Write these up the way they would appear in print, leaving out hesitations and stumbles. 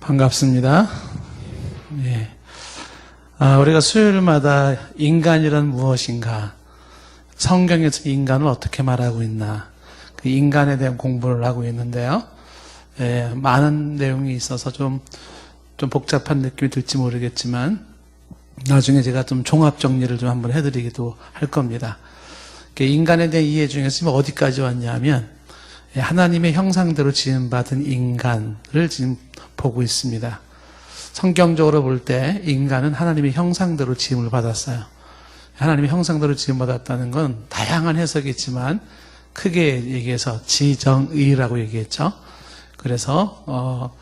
반갑습니다. 예. 우리가 수요일마다 인간이란 무엇인가, 성경에서 인간을 어떻게 말하고 있나, 그 인간에 대한 공부를 하고 있는데요. 예, 많은 내용이 있어서 좀 복잡한 느낌이 들지 모르겠지만, 나중에 제가 좀 종합 정리를 좀 한번 해드리기도 할 겁니다. 인간에 대한 이해 중에서 지금 어디까지 왔냐면, 하나님의 형상대로 지음받은 인간을 지금 보고 있습니다. 성경적으로 볼 때 인간은 하나님의 형상대로 지음을 받았어요. 하나님의 형상대로 지음받았다는 건 다양한 해석이 있지만 크게 얘기해서 지정의라고 얘기했죠. 그래서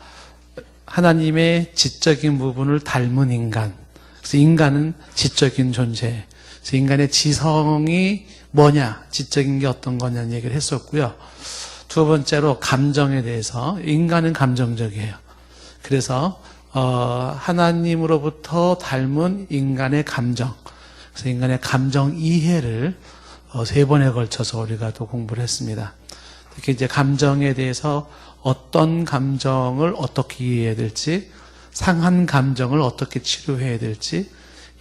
하나님의 지적인 부분을 닮은 인간. 그래서 인간은 지적인 존재. 그래서 인간의 지성이 뭐냐, 지적인 게 어떤 거냐는 얘기를 했었고요. 두 번째로 감정에 대해서, 인간은 감정적이에요. 그래서 하나님으로부터 닮은 인간의 감정, 그래서 인간의 감정 이해를 세 번에 걸쳐서 우리가 또 공부를 했습니다. 특히 이제 감정에 대해서 어떤 감정을 어떻게 이해해야 될지, 상한 감정을 어떻게 치료해야 될지,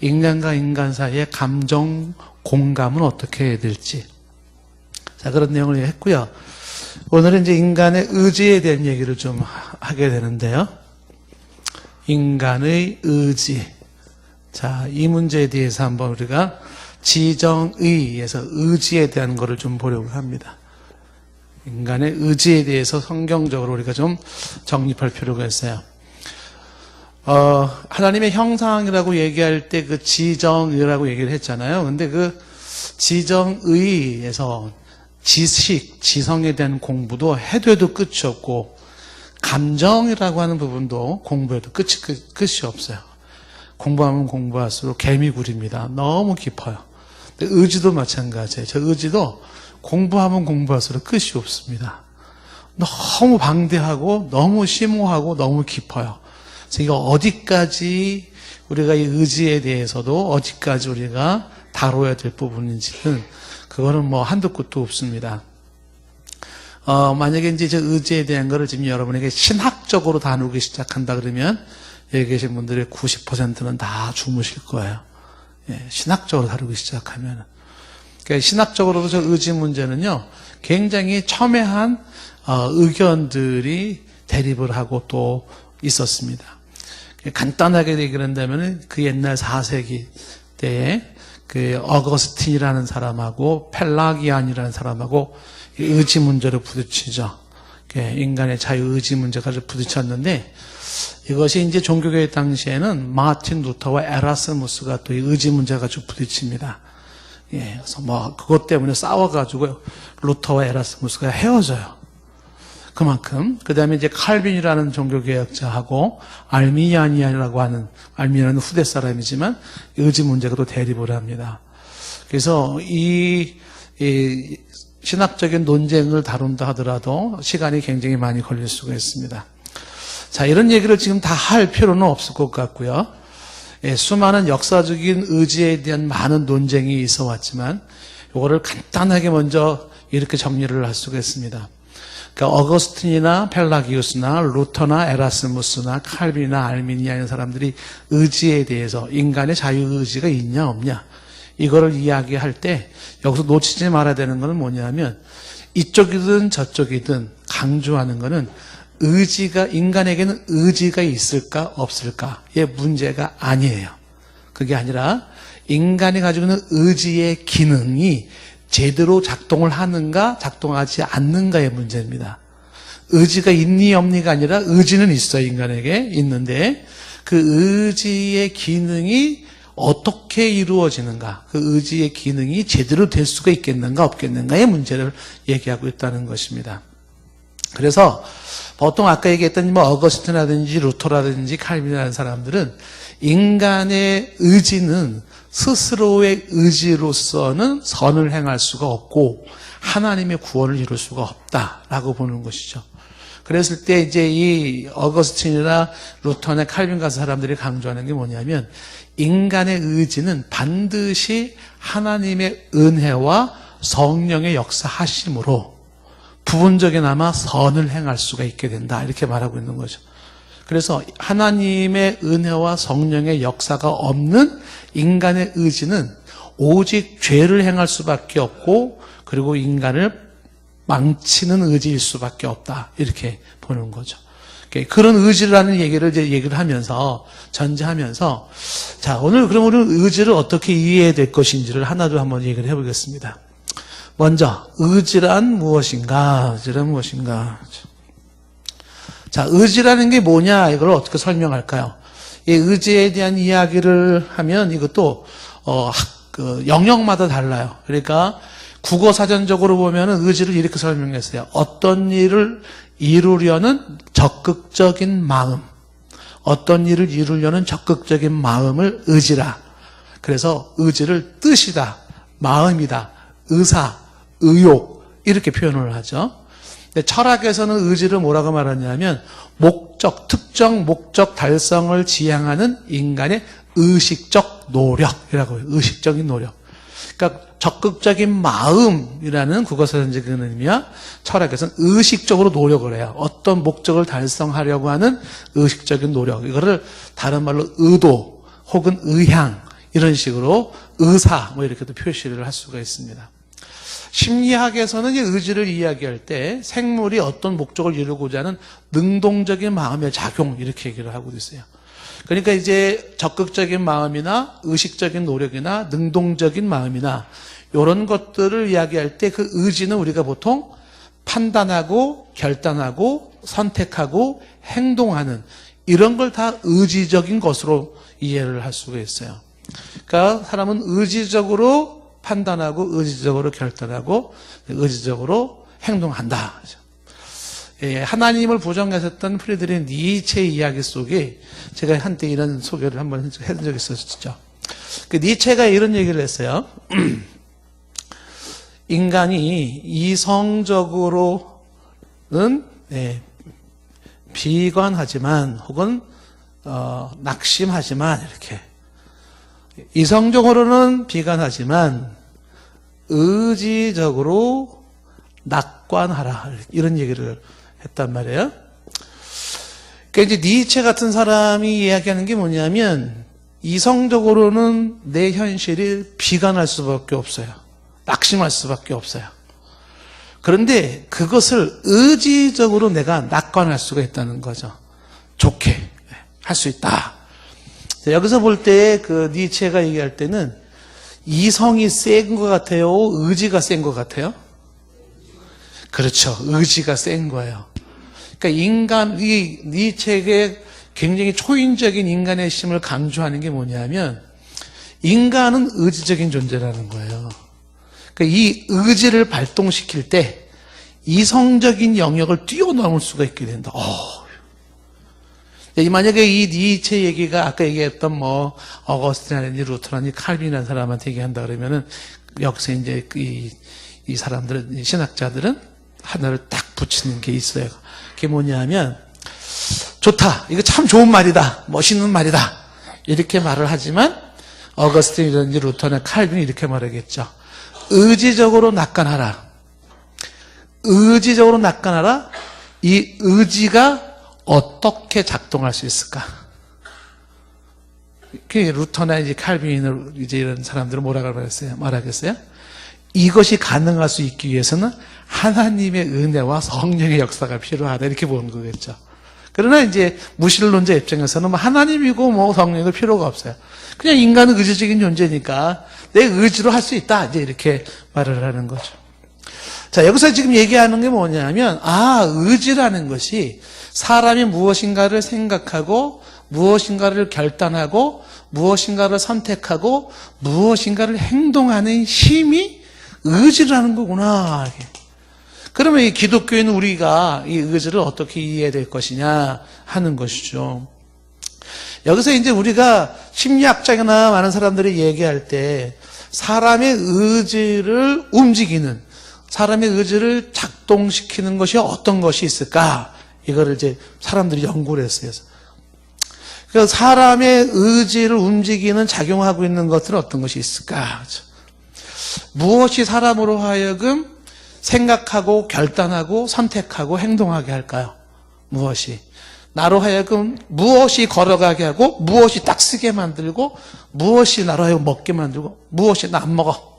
인간과 인간 사이의 감정 공감은 어떻게 해야 될지, 자, 그런 내용을 했고요. 오늘은 이제 인간의 의지에 대한 얘기를 좀 하게 되는데요. 인간의 의지. 자, 이 문제에 대해서 한번 우리가 지정의에서 의지에 대한 거를 좀 보려고 합니다. 인간의 의지에 대해서 성경적으로 우리가 좀 정립할 필요가 있어요. 하나님의 형상이라고 얘기할 때 그 지정의라고 얘기를 했잖아요. 근데 그 지정의에서 지식, 지성에 대한 공부도 해도 끝이 없고, 감정이라고 하는 부분도 공부해도 끝이 없어요. 공부하면 공부할수록 개미굴입니다. 너무 깊어요. 근데 의지도 마찬가지예요. 저 의지도 공부하면 공부할수록 끝이 없습니다. 너무 방대하고, 너무 심오하고, 너무 깊어요. 그래서 이거 어디까지 우리가 이 의지에 대해서도 어디까지 우리가 다뤄야 될 부분인지는 그거는 뭐 한도 끝도 없습니다. 만약에 이제 저 의지에 대한 거를 지금 여러분에게 신학적으로 다루기 시작한다 그러면 여기 계신 분들의 90%는 다 주무실 거예요. 예, 신학적으로 다루기 시작하면. 그러니까 신학적으로도 저 의지 문제는요, 굉장히 첨예한 의견들이 대립을 하고 또 있었습니다. 간단하게 얘기를 한다면 그 옛날 4세기 때에 그 어거스틴이라는 사람하고 펠라기안이라는 사람하고 의지 문제로 부딪히죠. 인간의 자유의지 문제가 부딪혔는데, 이것이 이제 종교개혁 당시에는 마틴 루터와 에라스무스가 또 이 의지 문제가 좀 부딪힙니다. 예, 그래서 뭐 그것 때문에 싸워가지고 루터와 에라스무스가 헤어져요. 그만큼. 그 다음에 이제 칼빈이라는 종교개혁자하고 알미니안이라고 하는, 알미니안은 후대 사람이지만 의지 문제가 또 대립을 합니다. 그래서 이 신학적인 논쟁을 다룬다 하더라도 시간이 굉장히 많이 걸릴 수가 있습니다. 자, 이런 얘기를 지금 다 할 필요는 없을 것 같고요. 예, 수많은 역사적인 의지에 대한 많은 논쟁이 있어 왔지만 이거를 간단하게 먼저 이렇게 정리를 할 수가 있습니다. 그러니까 어거스틴이나 펠라기우스나 루터나 에라스무스나 칼빈이나 알미니아 이런 사람들이 의지에 대해서 인간의 자유의지가 있냐 없냐 이거를 이야기할 때 여기서 놓치지 말아야 되는 것은 뭐냐면, 이쪽이든 저쪽이든 강조하는 것은 의지가, 인간에게는 의지가 있을까 없을까의 문제가 아니에요. 그게 아니라 인간이 가지고 있는 의지의 기능이 제대로 작동을 하는가 작동하지 않는가의 문제입니다. 의지가 있니 없니가 아니라 의지는 있어요. 인간에게 있는데 그 의지의 기능이 어떻게 이루어지는가, 그 의지의 기능이 제대로 될 수가 있겠는가 없겠는가의 문제를 얘기하고 있다는 것입니다. 그래서 보통 아까 얘기했던 뭐 어거스틴이라든지 루터라든지 칼빈이라는 사람들은 인간의 의지는 스스로의 의지로서는 선을 행할 수가 없고 하나님의 구원을 이룰 수가 없다라고 보는 것이죠. 그랬을 때 이제 이 어거스틴이나 루터나 칼빈 같은 사람들이 강조하는 게 뭐냐면, 인간의 의지는 반드시 하나님의 은혜와 성령의 역사하심으로 부분적이나마 선을 행할 수가 있게 된다, 이렇게 말하고 있는 거죠. 그래서 하나님의 은혜와 성령의 역사가 없는 인간의 의지는 오직 죄를 행할 수밖에 없고, 그리고 인간을 망치는 의지일 수밖에 없다, 이렇게 보는 거죠. 그런 의지라는 얘기를 하면서, 전제하면서, 자, 오늘 그럼 우리는 의지를 어떻게 이해해야 될 것인지를 하나도 한번 얘기를 해보겠습니다. 먼저, 의지란 무엇인가? 의지란 무엇인가? 자, 의지라는 게 뭐냐? 이걸 어떻게 설명할까요? 이 의지에 대한 이야기를 하면 이것도, 영역마다 달라요. 그러니까, 국어사전적으로 보면은 의지를 이렇게 설명했어요. 어떤 일을 이루려는 적극적인 마음, 어떤 일을 이루려는 적극적인 마음을 의지라. 그래서 의지를 뜻이다, 마음이다, 의사, 의욕, 이렇게 표현을 하죠. 근데 철학에서는 의지를 뭐라고 말하냐면 목적, 특정 목적 달성을 지향하는 인간의 의식적 노력이라고 해요. 의식적인 노력. 그러니까 적극적인 마음이라는 국어사전적 의미야, 철학에서는 의식적으로 노력을 해요. 어떤 목적을 달성하려고 하는 의식적인 노력. 이거를 다른 말로 의도 혹은 의향, 이런 식으로 의사, 뭐 이렇게도 표시를 할 수가 있습니다. 심리학에서는 이 의지를 이야기할 때 생물이 어떤 목적을 이루고자 하는 능동적인 마음의 작용, 이렇게 얘기를 하고 있어요. 그러니까 이제 적극적인 마음이나 의식적인 노력이나 능동적인 마음이나 이런 것들을 이야기할 때 그 의지는 우리가 보통 판단하고 결단하고 선택하고 행동하는, 이런 걸 다 의지적인 것으로 이해를 할 수가 있어요. 그러니까 사람은 의지적으로 판단하고 의지적으로 결단하고 의지적으로 행동한다. 하나님을 부정했었던 프리드리히 니체의 이야기 속에 제가 한때 이런 소개를 한번 해준 적이 있었죠. 그 니체가 이런 얘기를 했어요. 인간이 이성적으로는 비관하지만 혹은 낙심하지만, 이렇게 이성적으로는 비관하지만 의지적으로 낙관하라, 이런 얘기를 했단 말이에요. 그러니까 이제 니체 같은 사람이 이야기하는 게 뭐냐면, 이성적으로는 내 현실이 비관할 수밖에 없어요. 낙심할 수밖에 없어요. 그런데 그것을 의지적으로 내가 낙관할 수가 있다는 거죠. 좋게 할 수 있다. 여기서 볼 때 그 니체가 얘기할 때는 이성이 센 것 같아요? 의지가 센 것 같아요? 그렇죠. 의지가 센 거예요. 그러니까 이 니체의 굉장히 초인적인 인간의 힘을 강조하는 게 뭐냐면, 인간은 의지적인 존재라는 거예요. 그러니까 이 의지를 발동시킬 때 이성적인 영역을 뛰어넘을 수가 있게 된다. 만약에 이 니체 얘기가 아까 얘기했던 뭐 어거스틴이라든지 루터라든지 칼빈이라는 사람한테 얘기한다 그러면은 여기서 이제 이 사람들은, 신학자들은 하나를 딱 붙이는 게 있어요. 그게 뭐냐면, 좋다, 이거 참 좋은 말이다, 멋있는 말이다, 이렇게 말을 하지만 어거스틴이라든지 루터나 칼빈이 이렇게 말하겠죠. 의지적으로 낙관하라. 의지적으로 낙관하라. 이 의지가 어떻게 작동할 수 있을까? 그 루터나 이제 칼빈을 이제 이런 사람들은 뭐라고 말하겠어요? 이것이 가능할 수 있기 위해서는 하나님의 은혜와 성령의 역사가 필요하다, 이렇게 보는 거겠죠. 그러나 이제 무신론자 입장에서는 하나님이고 뭐 성령이 필요가 없어요. 그냥 인간은 의지적인 존재니까 내 의지로 할 수 있다, 이제 이렇게 말을 하는 거죠. 자, 여기서 지금 얘기하는 게 뭐냐면, 의지라는 것이 사람이 무엇인가를 생각하고 무엇인가를 결단하고 무엇인가를 선택하고 무엇인가를 행동하는 힘이 의지라는 거구나. 그러면 이 기독교인은 우리가 이 의지를 어떻게 이해해야 될 것이냐 하는 것이죠. 여기서 이제 우리가 심리학자나 많은 사람들이 얘기할 때 사람의 의지를 움직이는, 사람의 의지를 작동시키는 것이 어떤 것이 있을까? 이거를 이제 사람들이 연구를 했어요. 그래서 사람의 의지를 움직이는, 작용하고 있는 것들은 어떤 것이 있을까? 무엇이 사람으로 하여금 생각하고 결단하고 선택하고 행동하게 할까요? 무엇이? 나로 하여금 무엇이 걸어가게 하고 무엇이 딱 쓰게 만들고 무엇이 나로 하여금 먹게 만들고 무엇이 나 안 먹어.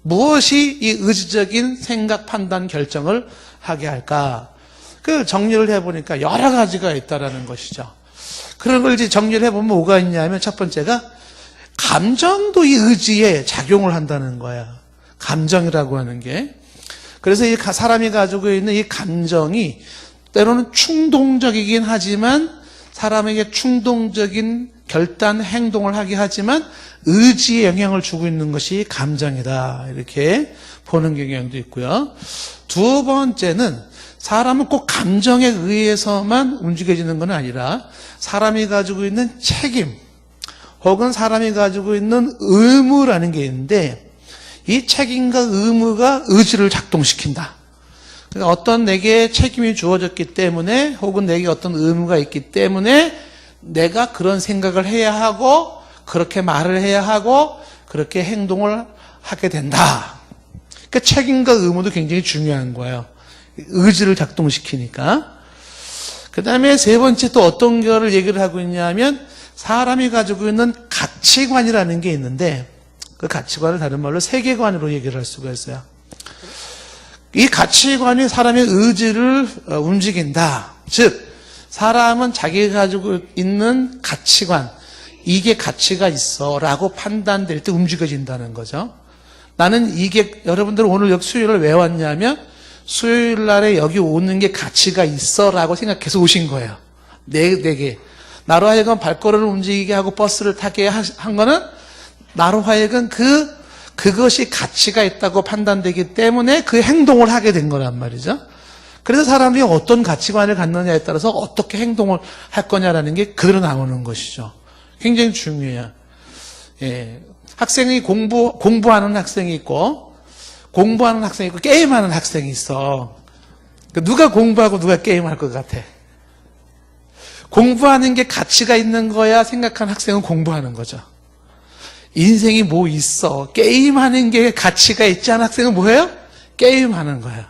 무엇이 이 의지적인 생각, 판단, 결정을 하게 할까? 그 정리를 해보니까 여러 가지가 있다라는 것이죠. 그런 걸 이제 정리를 해보면 뭐가 있냐면 첫 번째가 감정도 이 의지에 작용을 한다는 거야. 감정이라고 하는 게. 그래서 이 사람이 가지고 있는 이 감정이 때로는 충동적이긴 하지만 사람에게 충동적인 결단, 행동을 하게 하지만 의지에 영향을 주고 있는 것이 감정이다. 이렇게 보는 경향도 있고요. 두 번째는 사람은 꼭 감정에 의해서만 움직여지는 건 아니라 사람이 가지고 있는 책임 혹은 사람이 가지고 있는 의무라는 게 있는데 이 책임과 의무가 의지를 작동시킨다. 그러니까 어떤 내게 책임이 주어졌기 때문에 혹은 내게 어떤 의무가 있기 때문에 내가 그런 생각을 해야 하고 그렇게 말을 해야 하고 그렇게 행동을 하게 된다. 그러니까 책임과 의무도 굉장히 중요한 거예요. 의지를 작동시키니까. 그 다음에 세 번째 또 어떤 거를 얘기를 하고 있냐면 사람이 가지고 있는 가치관이라는 게 있는데 그 가치관을 다른 말로 세계관으로 얘기를 할 수가 있어요. 이 가치관이 사람의 의지를 움직인다. 즉 사람은 자기가 가지고 있는 가치관 이게 가치가 있어 라고 판단될 때 움직여진다는 거죠. 나는 이게 여러분들 오늘 여기 수요일을 왜 왔냐면 수요일 날에 여기 오는 게 가치가 있어 라고 생각해서 오신 거예요. 내게 나로 하여금 발걸음을 움직이게 하고 버스를 타게 한 거는 나로 하여금 그것이 가치가 있다고 판단되기 때문에 그 행동을 하게 된 거란 말이죠. 그래서 사람이 어떤 가치관을 갖느냐에 따라서 어떻게 행동을 할 거냐라는 게 그대로 나오는 것이죠. 굉장히 중요해요. 예. 학생이 공부하는 학생이 있고, 공부하는 학생이 있고, 게임하는 학생이 있어. 누가 공부하고 누가 게임할 것 같아? 공부하는 게 가치가 있는 거야 생각하는 학생은 공부하는 거죠. 인생이 뭐 있어? 게임하는 게 가치가 있지 않은 학생은 뭐예요? 게임하는 거야.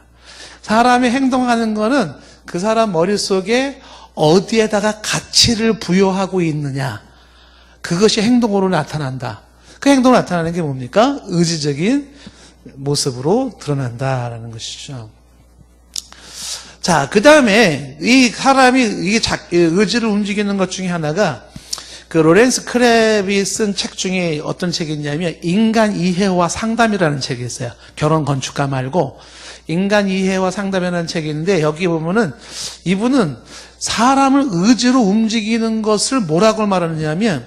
사람이 행동하는 거는 그 사람 머릿속에 어디에다가 가치를 부여하고 있느냐. 그것이 행동으로 나타난다. 그 행동으로 나타나는 게 뭡니까? 의지적인 모습으로 드러난다라는 것이죠. 자, 그 다음에 이 사람이 이게 의지를 움직이는 것 중에 하나가 그 로렌스 크랩이 쓴 책 중에 어떤 책이 있냐면 인간 이해와 상담이라는 책이 있어요. 결혼 건축가 말고 인간 이해와 상담이라는 책이 있는데 여기 보면은 이분은 사람을 의지로 움직이는 것을 뭐라고 말하느냐면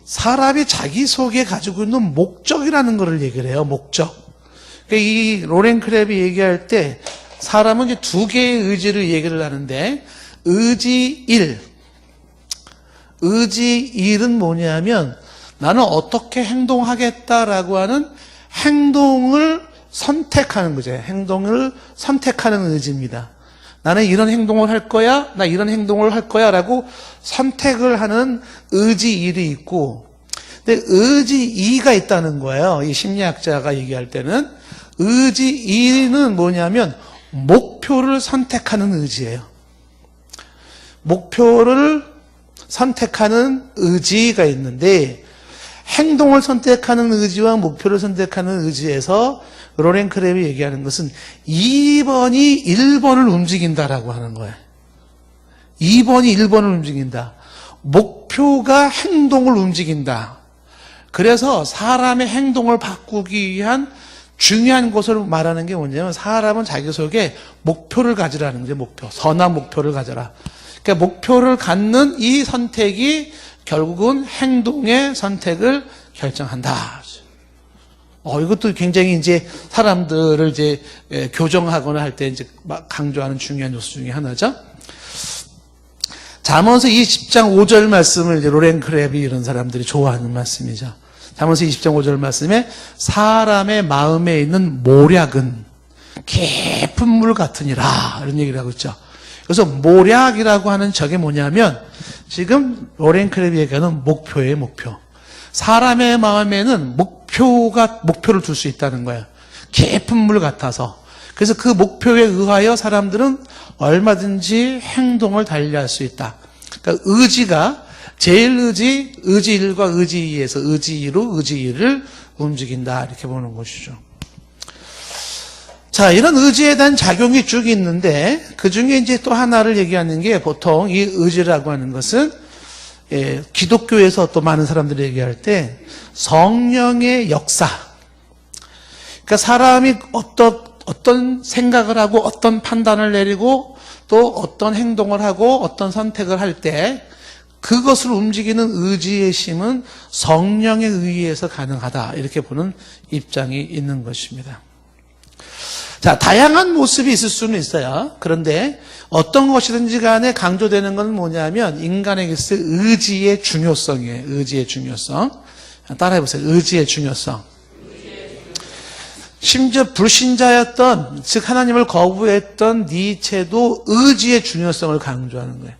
사람이 자기 속에 가지고 있는 목적이라는 것을 얘기를 해요. 목적. 그러니까 이 로렌 크랩이 얘기할 때 사람은 이제 두 개의 의지를 얘기를 하는데 의지 1. 의지 1은 뭐냐면 나는 어떻게 행동하겠다라고 하는 행동을 선택하는 거죠. 행동을 선택하는 의지입니다. 나는 이런 행동을 할 거야, 나 이런 행동을 할 거야 라고 선택을 하는 의지 1이 있고 근데 의지 2가 있다는 거예요. 이 심리학자가 얘기할 때는 의지 2는 뭐냐면 목표를 선택하는 의지예요. 목표를 선택하는 의지가 있는데 행동을 선택하는 의지와 목표를 선택하는 의지에서 로렌 크랩이 얘기하는 것은 2번이 1번을 움직인다라고 하는 거예요. 2번이 1번을 움직인다. 목표가 행동을 움직인다. 그래서 사람의 행동을 바꾸기 위한 중요한 것을 말하는 게 뭐냐면 사람은 자기 속에 목표를 가지라는 거죠. 목표. 선한 목표를 가져라. 그러니까 목표를 갖는 이 선택이 결국은 행동의 선택을 결정한다. 이것도 굉장히 이제 사람들을 이제 교정하거나 할 때 이제 강조하는 중요한 요소 중에 하나죠. 잠언서 20장 5절 말씀을 이제 로렌 크랩이 이런 사람들이 좋아하는 말씀이죠. 잠언서 20장 5절 말씀에 사람의 마음에 있는 모략은 깊은 물 같으니라 이런 얘기를 하고 있죠. 그래서 모략이라고 하는 저게 뭐냐면 지금 로렌 크랩이 얘기하는 목표예요. 목표. 사람의 마음에는 목표를 둘 수 있다는 거예요. 깊은 물 같아서. 그래서 그 목표에 의하여 사람들은 얼마든지 행동을 달리할 수 있다. 그러니까 의지가 제일의지, 의지1과 의지2에서 의지2로 의지2를 움직인다. 이렇게 보는 것이죠. 자, 이런 의지에 대한 작용이 쭉 있는데 그 중에 이제 또 하나를 얘기하는 게 보통 이 의지라고 하는 것은 기독교에서 또 많은 사람들이 얘기할 때 성령의 역사. 그러니까 사람이 어떤 생각을 하고 어떤 판단을 내리고 또 어떤 행동을 하고 어떤 선택을 할 때 그것을 움직이는 의지의 힘은 성령에 의해서 가능하다. 이렇게 보는 입장이 있는 것입니다. 자, 다양한 모습이 있을 수는 있어요. 그런데 어떤 것이든지 간에 강조되는 건 뭐냐면 인간에게 있을 의지의 중요성이에요. 의지의 중요성. 따라해보세요. 의지의 중요성. 심지어 불신자였던, 즉 하나님을 거부했던 니체도 의지의 중요성을 강조하는 거예요.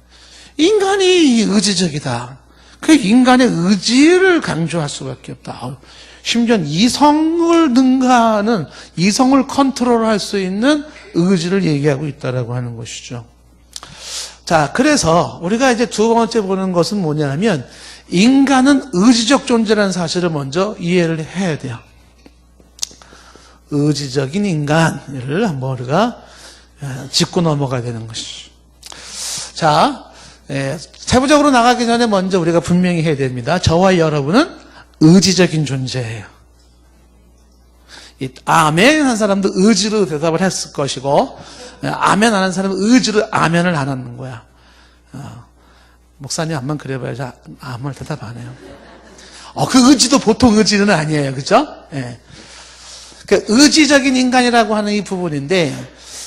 인간이 의지적이다. 그 인간의 의지를 강조할 수밖에 없다. 심지어 이성을 능가하는, 이성을 컨트롤할 수 있는 의지를 얘기하고 있다라고 하는 것이죠. 자, 그래서 우리가 이제 두 번째 보는 것은 뭐냐면 인간은 의지적 존재라는 사실을 먼저 이해를 해야 돼요. 의지적인 인간을 한번 우리가 짚고 넘어가야 되는 것이죠. 자, 세부적으로 나가기 전에 먼저 우리가 분명히 해야 됩니다. 저와 여러분은 의지적인 존재예요. 아멘 한 사람도 의지로 대답을 했을 것이고 아멘 안 한 사람은 의지로 아멘을 안 하는 거야. 목사님 한번 그래봐야지 아무 대답 안 해요. 그 의지도 보통 의지는 아니에요. 그죠? 예. 그 의지적인 인간이라고 하는 이 부분인데,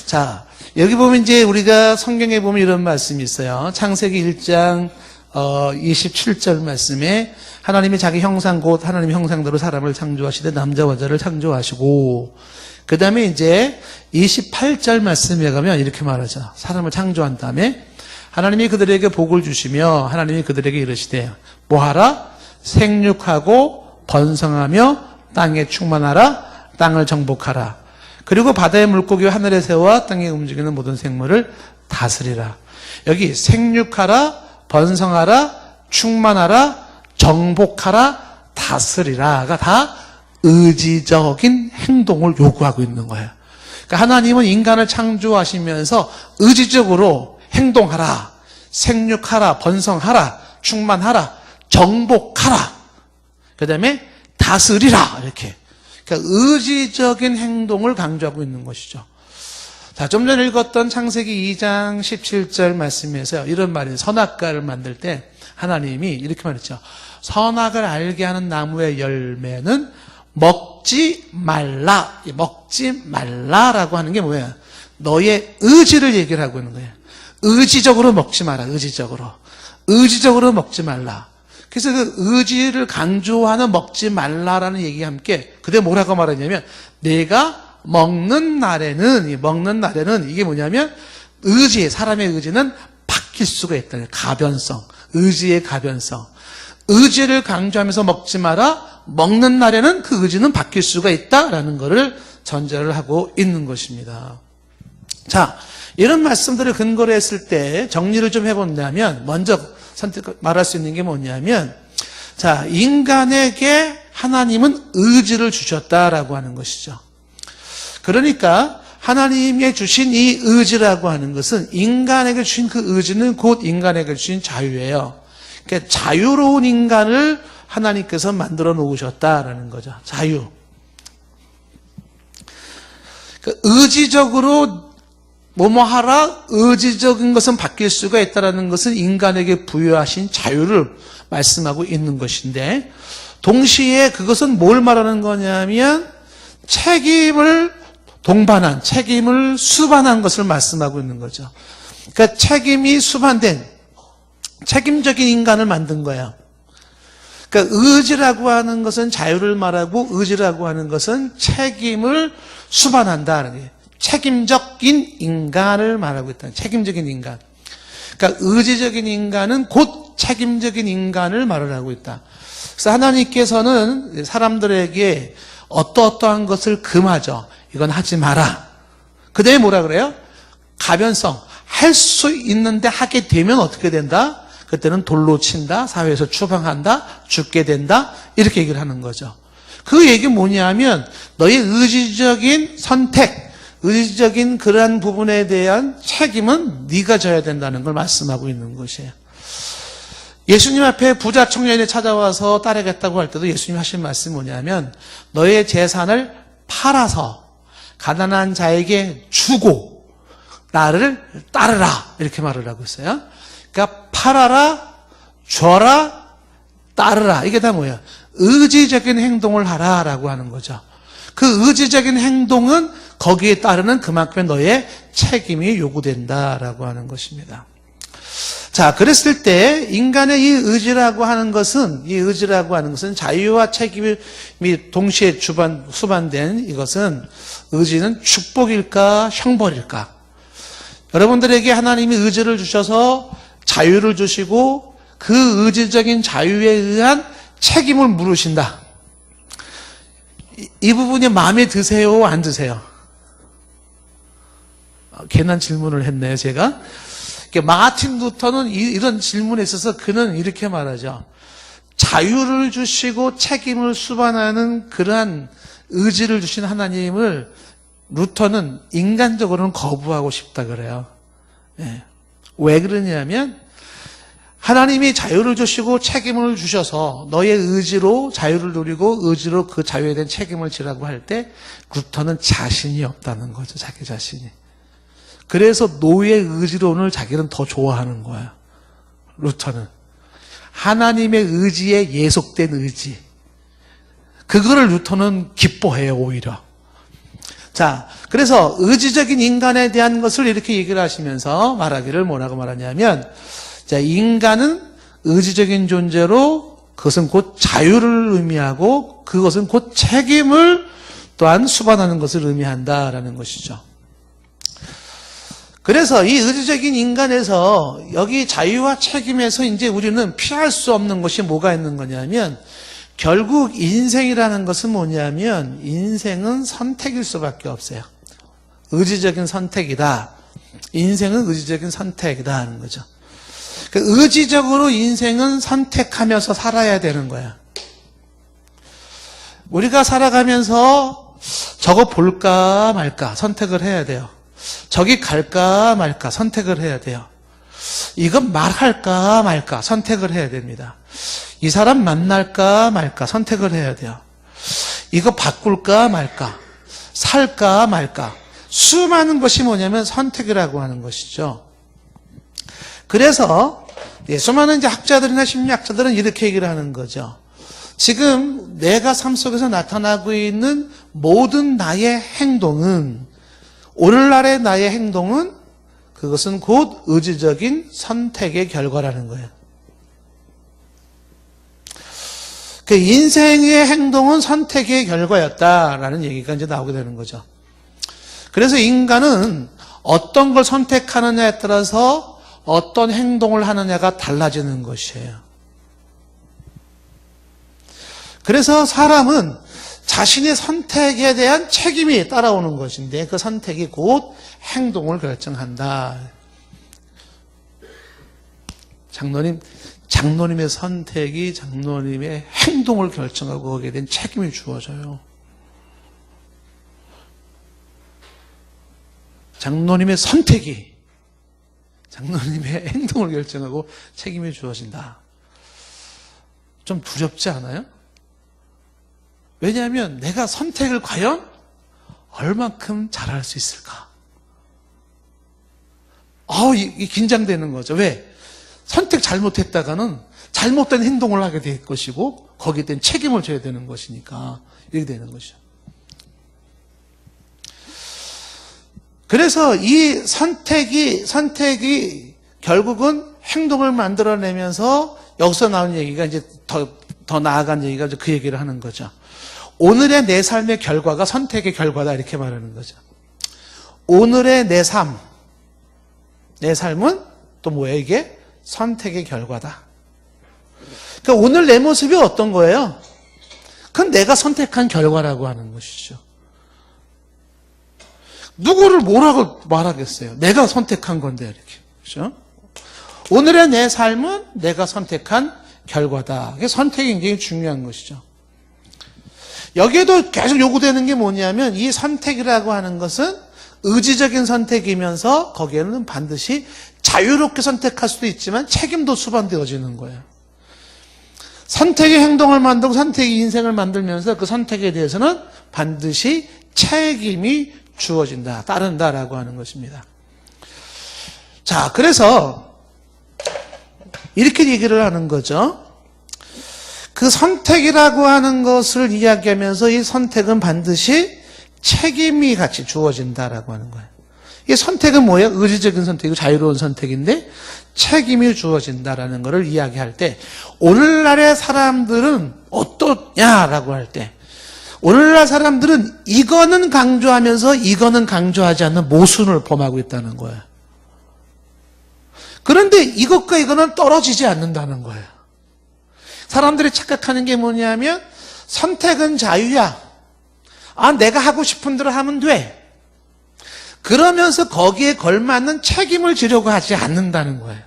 자, 여기 보면 이제 우리가 성경에 보면 이런 말씀이 있어요. 창세기 1장 27절 말씀에 하나님이 자기 형상 곧 하나님의 형상대로 사람을 창조하시되 남자와 여자를 창조하시고, 그 다음에 이제 28절 말씀에 가면 이렇게 말하죠. 사람을 창조한 다음에 하나님이 그들에게 복을 주시며 하나님이 그들에게 이르시되 뭐하라? 생육하고 번성하며 땅에 충만하라. 땅을 정복하라. 그리고 바다의 물고기와 하늘의 새와 땅에 움직이는 모든 생물을 다스리라. 여기 생육하라, 번성하라, 충만하라, 정복하라, 다스리라가 다 의지적인 행동을 요구하고 있는 거예요. 그러니까 하나님은 인간을 창조하시면서 의지적으로 행동하라, 생육하라, 번성하라, 충만하라, 정복하라, 그 다음에 다스리라 이렇게. 그러니까 의지적인 행동을 강조하고 있는 것이죠. 자, 좀 전에 읽었던 창세기 2장 17절 말씀에서 이런 말이에요. 선악과를 만들 때 하나님이 이렇게 말했죠. 선악을 알게 하는 나무의 열매는 먹지 말라. 먹지 말라라고 하는 게 뭐예요? 너의 의지를 얘기를 하고 있는 거예요. 의지적으로 먹지 마라. 의지적으로 먹지 말라. 그래서 그 의지를 강조하는 먹지 말라라는 얘기와 함께 그때 뭐라고 말하냐면 내가 먹는 날에는 이게 뭐냐면 사람의 의지는 바뀔 수가 있다. 가변성, 의지의 가변성. 의지를 강조하면서 먹지 마라. 먹는 날에는 그 의지는 바뀔 수가 있다라는 것을 전제를 하고 있는 것입니다. 자, 이런 말씀들을 근거로 했을 때 정리를 좀 해본다면 먼저 말할 수 있는 게 뭐냐면, 자, 인간에게 하나님은 의지를 주셨다라고 하는 것이죠. 그러니까 하나님이 주신 이 의지라고 하는 것은 인간에게 주신 그 의지는 곧 인간에게 주신 자유예요. 그러니까 자유로운 인간을 하나님께서 만들어 놓으셨다라는 거죠. 자유. 그러니까 의지적으로 뭐뭐하라, 의지적인 것은 바뀔 수가 있다는 것은 인간에게 부여하신 자유를 말씀하고 있는 것인데, 동시에 그것은 뭘 말하는 거냐면 책임을 동반한, 책임을 수반한 것을 말씀하고 있는 거죠. 그러니까 책임이 수반된 책임적인 인간을 만든 거예요. 그러니까 의지라고 하는 것은 자유를 말하고 의지라고 하는 것은 책임을 수반한다는 거예요. 책임적인 인간을 말하고 있다. 책임적인 인간. 그러니까 의지적인 인간은 곧 책임적인 인간을 말을 하고 있다. 그래서 하나님께서는 사람들에게 어떠한 것을 금하죠. 이건 하지 마라. 그 다음에 뭐라 그래요? 가변성. 할 수 있는데 하게 되면 어떻게 된다? 그때는 돌로 친다, 사회에서 추방한다, 죽게 된다, 이렇게 얘기를 하는 거죠. 그 얘기는 뭐냐면 너의 의지적인 선택, 의지적인 그러한 부분에 대한 책임은 네가 져야 된다는 걸 말씀하고 있는 것이에요. 예수님 앞에 부자 청년이 찾아와서 따르겠다고 할 때도 예수님 하신 말씀이 뭐냐면 너의 재산을 팔아서 가난한 자에게 주고 나를 따르라 이렇게 말을 하고 있어요. 그러니까 팔아라, 줘라, 따르라. 이게 다 뭐예요? 의지적인 행동을 하라라고 하는 거죠. 그 의지적인 행동은 거기에 따르는 그만큼의 너의 책임이 요구된다라고 하는 것입니다. 자, 그랬을 때 인간의 이 의지라고 하는 것은 자유와 책임이 동시에 수반된 이것은 의지는 축복일까 형벌일까? 여러분들에게 하나님이 의지를 주셔서 자유를 주시고 그 의지적인 자유에 의한 책임을 물으신다. 이 부분이 마음에 드세요? 안 드세요? 괜한 질문을 했네요, 제가. 마틴 루터는 이런 질문에 있어서 그는 이렇게 말하죠. 자유를 주시고 책임을 수반하는 그러한 의지를 주신 하나님을 루터는 인간적으로는 거부하고 싶다 그래요. 예. 왜 그러냐면 하나님이 자유를 주시고 책임을 주셔서 너의 의지로 자유를 누리고 의지로 그 자유에 대한 책임을 지라고 할 때 루터는 자신이 없다는 거죠. 자기 자신이. 그래서 노예 의지론을 자기는 더 좋아하는 거예요. 루터는. 하나님의 의지에 예속된 의지. 그거를 루터는 기뻐해요, 오히려. 자, 그래서 의지적인 인간에 대한 것을 이렇게 얘기를 하시면서 말하기를 뭐라고 말하냐면, 자, 인간은 의지적인 존재로 그것은 곧 자유를 의미하고 그것은 곧 책임을 또한 수반하는 것을 의미한다라는 것이죠. 그래서 이 의지적인 인간에서 여기 자유와 책임에서 이제 우리는 피할 수 없는 것이 뭐가 있는 거냐면 결국 인생이라는 것은 뭐냐면 인생은 선택일 수밖에 없어요. 의지적인 선택이다. 인생은 의지적인 선택이다 하는 거죠. 의지적으로 인생은 선택하면서 살아야 되는 거야. 우리가 살아가면서 저거 볼까 말까 선택을 해야 돼요. 저기 갈까 말까 선택을 해야 돼요. 이건 말할까 말까 선택을 해야 됩니다. 이 사람 만날까 말까 선택을 해야 돼요. 이거 바꿀까 말까 살까 말까 수많은 것이 뭐냐면 선택이라고 하는 것이죠. 그래서 수많은 이제 학자들이나 심리학자들은 이렇게 얘기를 하는 거죠. 지금 내가 삶 속에서 나타나고 있는 모든 나의 행동은 오늘날의 나의 행동은 그것은 곧 의지적인 선택의 결과라는 거예요. 그 인생의 행동은 선택의 결과였다라는 얘기가 이제 나오게 되는 거죠. 그래서 인간은 어떤 걸 선택하느냐에 따라서 어떤 행동을 하느냐가 달라지는 것이에요. 그래서 사람은 자신의 선택에 대한 책임이 따라오는 것인데 그 선택이 곧 행동을 결정한다. 장로님의 선택이 장로님의 행동을 결정하고 거기에 대한 책임이 주어져요. 장로님의 선택이 장로님의 행동을 결정하고 책임이 주어진다. 좀 두렵지 않아요? 왜냐하면 내가 선택을 과연 얼만큼 잘할 수 있을까? 이게 긴장되는 거죠. 왜? 선택 잘못했다가는 잘못된 행동을 하게 될 것이고 거기에 대한 책임을 져야 되는 것이니까 이렇게 되는 것이죠. 그래서 이 선택이 결국은 행동을 만들어내면서 여기서 나온 얘기가 이제 더 나아간 얘기가 그 얘기를 하는 거죠. 오늘의 내 삶의 결과가 선택의 결과다 이렇게 말하는 거죠. 오늘의 내 삶은 또 뭐예요? 이게 선택의 결과다. 그러니까 오늘 내 모습이 어떤 거예요? 그건 내가 선택한 결과라고 하는 것이죠. 누구를 뭐라고 말하겠어요? 내가 선택한 건데, 이렇게. 그죠? 오늘의 내 삶은 내가 선택한 결과다. 이게 선택이 굉장히 중요한 것이죠. 여기에도 계속 요구되는 게 뭐냐면 이 선택이라고 하는 것은 의지적인 선택이면서 거기에는 반드시 자유롭게 선택할 수도 있지만 책임도 수반되어지는 거예요. 선택의 행동을 만들고 선택의 인생을 만들면서 그 선택에 대해서는 반드시 책임이 주어진다, 따른다라고 하는 것입니다. 자, 그래서 이렇게 얘기를 하는 거죠. 그 선택이라고 하는 것을 이야기하면서 이 선택은 반드시 책임이 같이 주어진다라고 하는 거예요. 이 선택은 뭐예요? 의지적인 선택이고 자유로운 선택인데 책임이 주어진다라는 것을 이야기할 때 오늘날의 사람들은 어떠냐라고 할 때 오늘날 사람들은 이거는 강조하면서 이거는 강조하지 않는 모순을 범하고 있다는 거예요. 그런데 이것과 이거는 떨어지지 않는다는 거예요. 사람들이 착각하는 게 뭐냐면 선택은 자유야. 내가 하고 싶은 대로 하면 돼. 그러면서 거기에 걸맞는 책임을 지려고 하지 않는다는 거예요.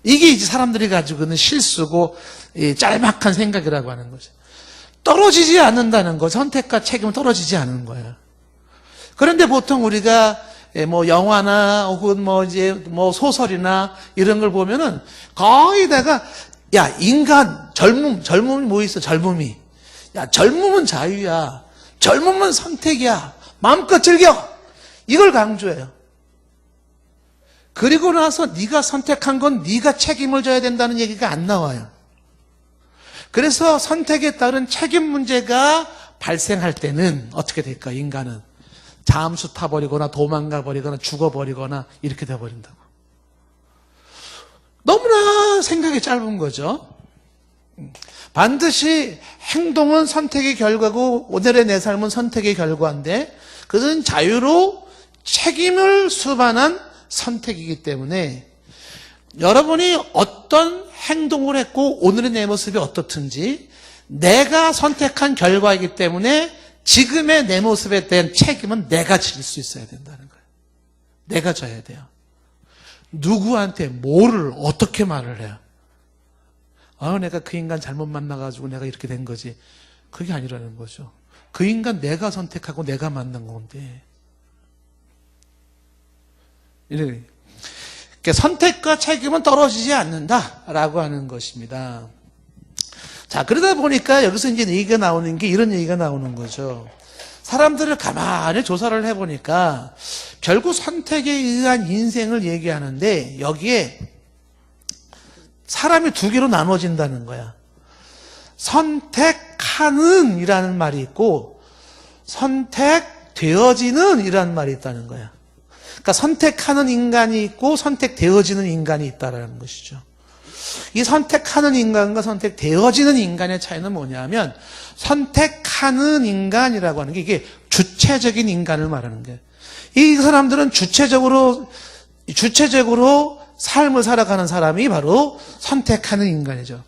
이게 이제 사람들이 가지고 있는 실수고 짤막한 생각이라고 하는 거죠. 떨어지지 않는다는 거, 선택과 책임은 떨어지지 않는 거예요. 그런데 보통 우리가 뭐 영화나 혹은 뭐 소설이나 이런 걸 보면은 거의다가 야 인간 젊음이 뭐 있어 젊음이 야 젊음은 자유야 젊음은 선택이야 마음껏 즐겨 이걸 강조해요. 그리고 나서 네가 선택한 건 네가 책임을 져야 된다는 얘기가 안 나와요. 그래서 선택에 따른 책임 문제가 발생할 때는 어떻게 될까? 인간은 잠수 타버리거나 도망가 버리거나 죽어버리거나 이렇게 돼버린다고. 너무나 생각이 짧은 거죠. 반드시 행동은 선택의 결과고 오늘의 내 삶은 선택의 결과인데 그것은 자유로 책임을 수반한 선택이기 때문에 여러분이 어떤 행동을 했고 오늘의 내 모습이 어떻든지 내가 선택한 결과이기 때문에 지금의 내 모습에 대한 책임은 내가 질 수 있어야 된다는 거예요. 내가 져야 돼요. 누구한테 뭐를 어떻게 말을 해요? 내가 그 인간 잘못 만나가지고 내가 이렇게 된 거지. 그게 아니라는 거죠. 그 인간 내가 선택하고 내가 만난 건데. 이렇게 선택과 책임은 떨어지지 않는다라고 하는 것입니다. 자, 그러다 보니까 여기서 이제 얘기가 나오는 게 이런 얘기가 나오는 거죠. 사람들을 가만히 조사를 해보니까 결국 선택에 의한 인생을 얘기하는데 여기에 사람이 두 개로 나눠진다는 거야. 선택하는 이라는 말이 있고 선택되어지는 이라는 말이 있다는 거야. 그러니까 선택하는 인간이 있고 선택되어지는 인간이 있다는 것이죠. 이 선택하는 인간과 선택되어지는 인간의 차이는 뭐냐면 선택하는 인간이라고 하는 게 이게 주체적인 인간을 말하는 거예요. 이 사람들은 주체적으로 삶을 살아가는 사람이 바로 선택하는 인간이죠.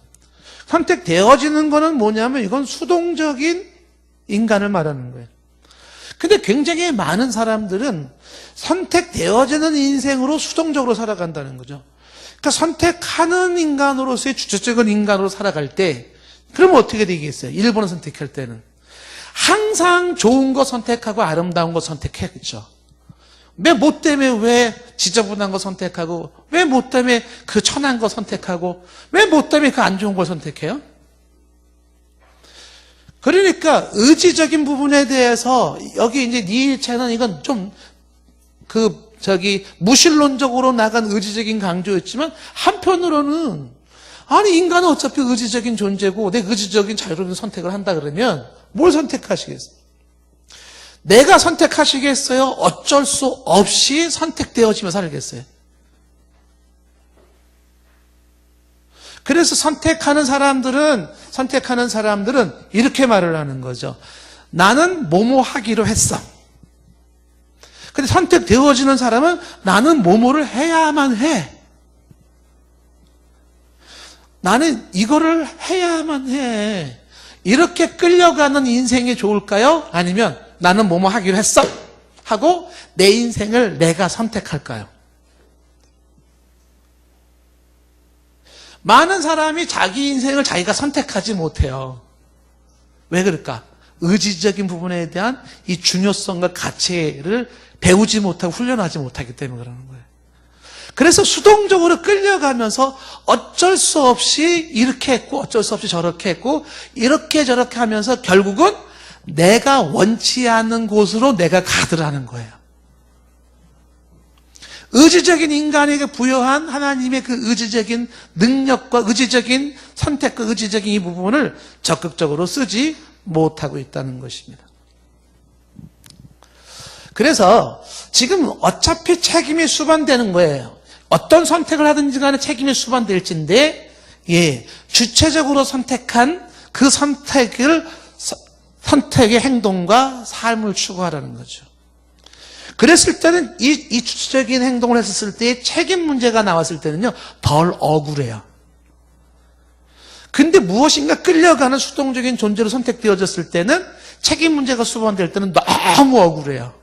선택되어지는 거는 뭐냐면 이건 수동적인 인간을 말하는 거예요. 근데 굉장히 많은 사람들은 선택되어지는 인생으로 수동적으로 살아간다는 거죠. 그러니까 선택하는 인간으로서의 주체적인 인간으로 살아갈 때 그러면 어떻게 되겠어요? 1번을 선택할 때는 항상 좋은 거 선택하고 아름다운 거 선택했죠. 왜 뭐 때문에 왜 지저분한 거 선택하고 왜 뭐 때문에 그 천한 거 선택하고 왜 뭐 때문에 그 안 좋은 걸 선택해요? 그러니까 의지적인 부분에 대해서 여기 이제 니체는 이건 좀 무신론적으로 나간 의지적인 강조였지만 한편으로는 아니 인간은 어차피 의지적인 존재고 내 의지적인 자유로운 선택을 한다 그러면 뭘 선택하시겠어요? 내가 선택하시겠어요? 어쩔 수 없이 선택되어지며 살겠어요? 그래서 선택하는 사람들은 이렇게 말을 하는 거죠. 나는 뭐뭐 하기로 했어. 근데 선택되어지는 사람은 나는 뭐뭐를 해야만 해. 나는 이거를 해야만 해. 이렇게 끌려가는 인생이 좋을까요? 아니면 나는 뭐뭐 하기로 했어 하고 내 인생을 내가 선택할까요? 많은 사람이 자기 인생을 자기가 선택하지 못해요. 왜 그럴까? 의지적인 부분에 대한 이 중요성과 가치를 배우지 못하고 훈련하지 못하기 때문에 그러는 거예요. 그래서 수동적으로 끌려가면서 어쩔 수 없이 이렇게 했고 어쩔 수 없이 저렇게 했고 이렇게 저렇게 하면서 결국은 내가 원치 않는 곳으로 내가 가더라는 거예요. 의지적인 인간에게 부여한 하나님의 그 의지적인 능력과 의지적인 선택과 의지적인 이 부분을 적극적으로 쓰지 못하고 있다는 것입니다. 그래서 지금 어차피 책임이 수반되는 거예요. 어떤 선택을 하든지 간에 책임이 수반될진데, 주체적으로 선택한 그 선택의 행동과 삶을 추구하라는 거죠. 그랬을 때는 이 주체적인 행동을 했을 때 책임 문제가 나왔을 때는요, 덜 억울해요. 근데 무엇인가 끌려가는 수동적인 존재로 선택되어졌을 때는 책임 문제가 수반될 때는 너무 억울해요.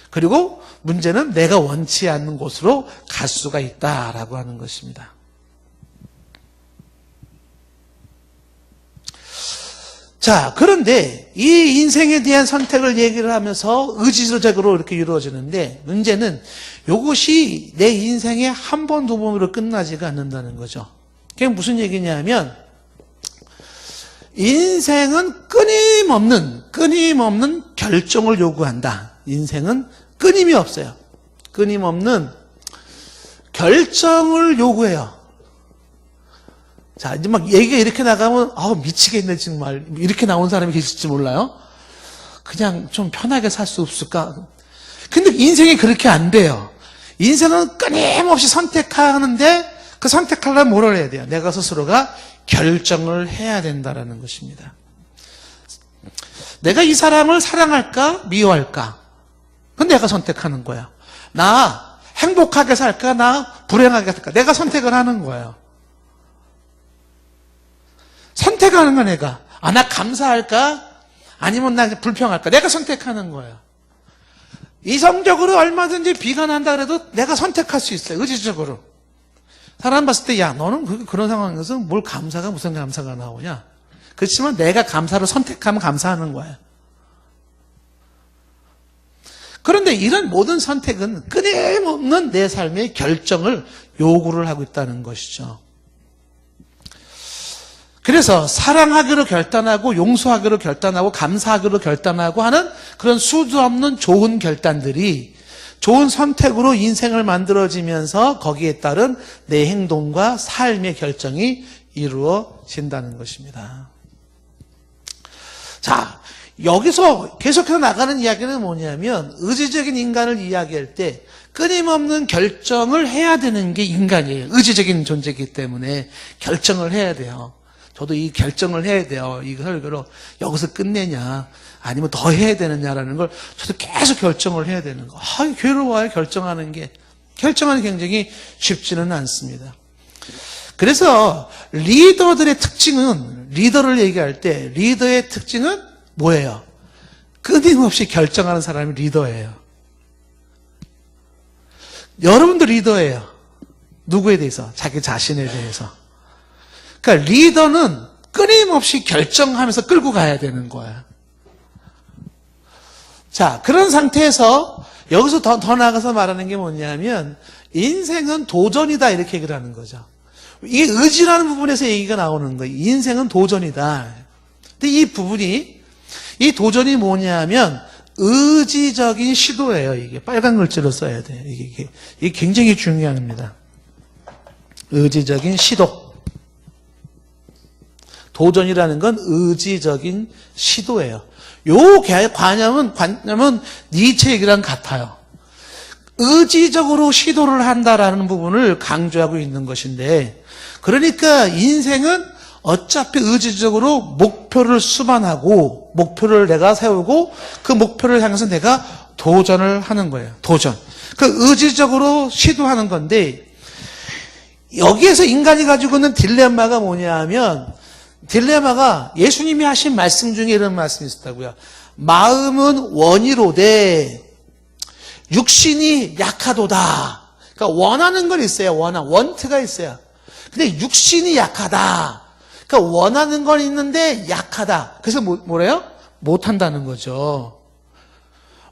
그리고 문제는 내가 원치 않는 곳으로 갈 수가 있다라고 하는 것입니다. 자, 그런데 이 인생에 대한 선택을 얘기를 하면서 의지적으로 이렇게 이루어지는데 문제는 이것이 내 인생의 한 번, 두 번으로 끝나지가 않는다는 거죠. 그게 무슨 얘기냐면 인생은 끊임없는 결정을 요구한다. 인생은 끊임이 없어요. 끊임없는 결정을 요구해요. 자, 이제 막 얘기가 이렇게 나가면, 미치겠네, 정말. 이렇게 나온 사람이 계실지 몰라요. 그냥 좀 편하게 살 수 없을까? 근데 인생이 그렇게 안 돼요. 인생은 끊임없이 선택하는데, 그 선택하려면 뭘 해야 돼요? 내가 스스로가 결정을 해야 된다는 것입니다. 내가 이 사람을 사랑할까? 미워할까? 그건 내가 선택하는 거야. 나 행복하게 살까? 나 불행하게 살까? 내가 선택을 하는 거예요. 선택하는 거 내가. 나 감사할까? 아니면 나 불평할까? 내가 선택하는 거예요. 이성적으로 얼마든지 비관한다 그래도 내가 선택할 수 있어요. 의지적으로. 사람 봤을 때, 너는 그런 상황에서 뭘 무슨 감사가 나오냐? 그렇지만 내가 감사를 선택하면 감사하는 거예요. 그런데 이런 모든 선택은 끊임없는 내 삶의 결정을 요구를 하고 있다는 것이죠. 그래서 사랑하기로 결단하고 용서하기로 결단하고 감사하기로 결단하고 하는 그런 수도 없는 좋은 결단들이 좋은 선택으로 인생을 만들어지면서 거기에 따른 내 행동과 삶의 결정이 이루어진다는 것입니다. 자, 여기서 계속해서 나가는 이야기는 뭐냐면 의지적인 인간을 이야기할 때 끊임없는 결정을 해야 되는 게 인간이에요. 의지적인 존재이기 때문에 결정을 해야 돼요. 저도 이 결정을 해야 돼요. 이 설교로 여기서 끝내냐 아니면 더 해야 되느냐라는 걸 저도 계속 결정을 해야 되는 거. 괴로워요. 결정하는 게. 결정하는 게 굉장히 쉽지는 않습니다. 그래서 리더들의 특징은 리더를 얘기할 때 리더의 특징은 뭐예요? 끊임없이 결정하는 사람이 리더예요. 여러분도 리더예요. 누구에 대해서? 자기 자신에 대해서. 그러니까 리더는 끊임없이 결정하면서 끌고 가야 되는 거예요. 자, 그런 상태에서 여기서 더 나아가서 말하는 게 뭐냐면 인생은 도전이다 이렇게 얘기를 하는 거죠. 이게 의지라는 부분에서 얘기가 나오는 거예요. 인생은 도전이다. 근데 이 도전이 뭐냐면 의지적인 시도예요. 이게 빨간 글자로 써야 돼요. 이게 굉장히 중요합니다. 의지적인 시도. 도전이라는 건 의지적인 시도예요. 요 관념은 니체 얘기랑 같아요. 의지적으로 시도를 한다라는 부분을 강조하고 있는 것인데, 그러니까 인생은 어차피 의지적으로 목표를 수반하고 목표를 내가 세우고 그 목표를 향해서 내가 도전을 하는 거예요. 도전. 그 의지적으로 시도하는 건데 여기에서 인간이 가지고 있는 딜레마가 뭐냐 하면 딜레마가 예수님이 하신 말씀 중에 이런 말씀이 있었다고요. 마음은 원이로되 육신이 약하도다. 그러니까 원하는 건 있어요. 원트가 있어요. 근데 육신이 약하다. 그러니까 원하는 건 있는데 약하다. 그래서 뭐래요? 못한다는 거죠.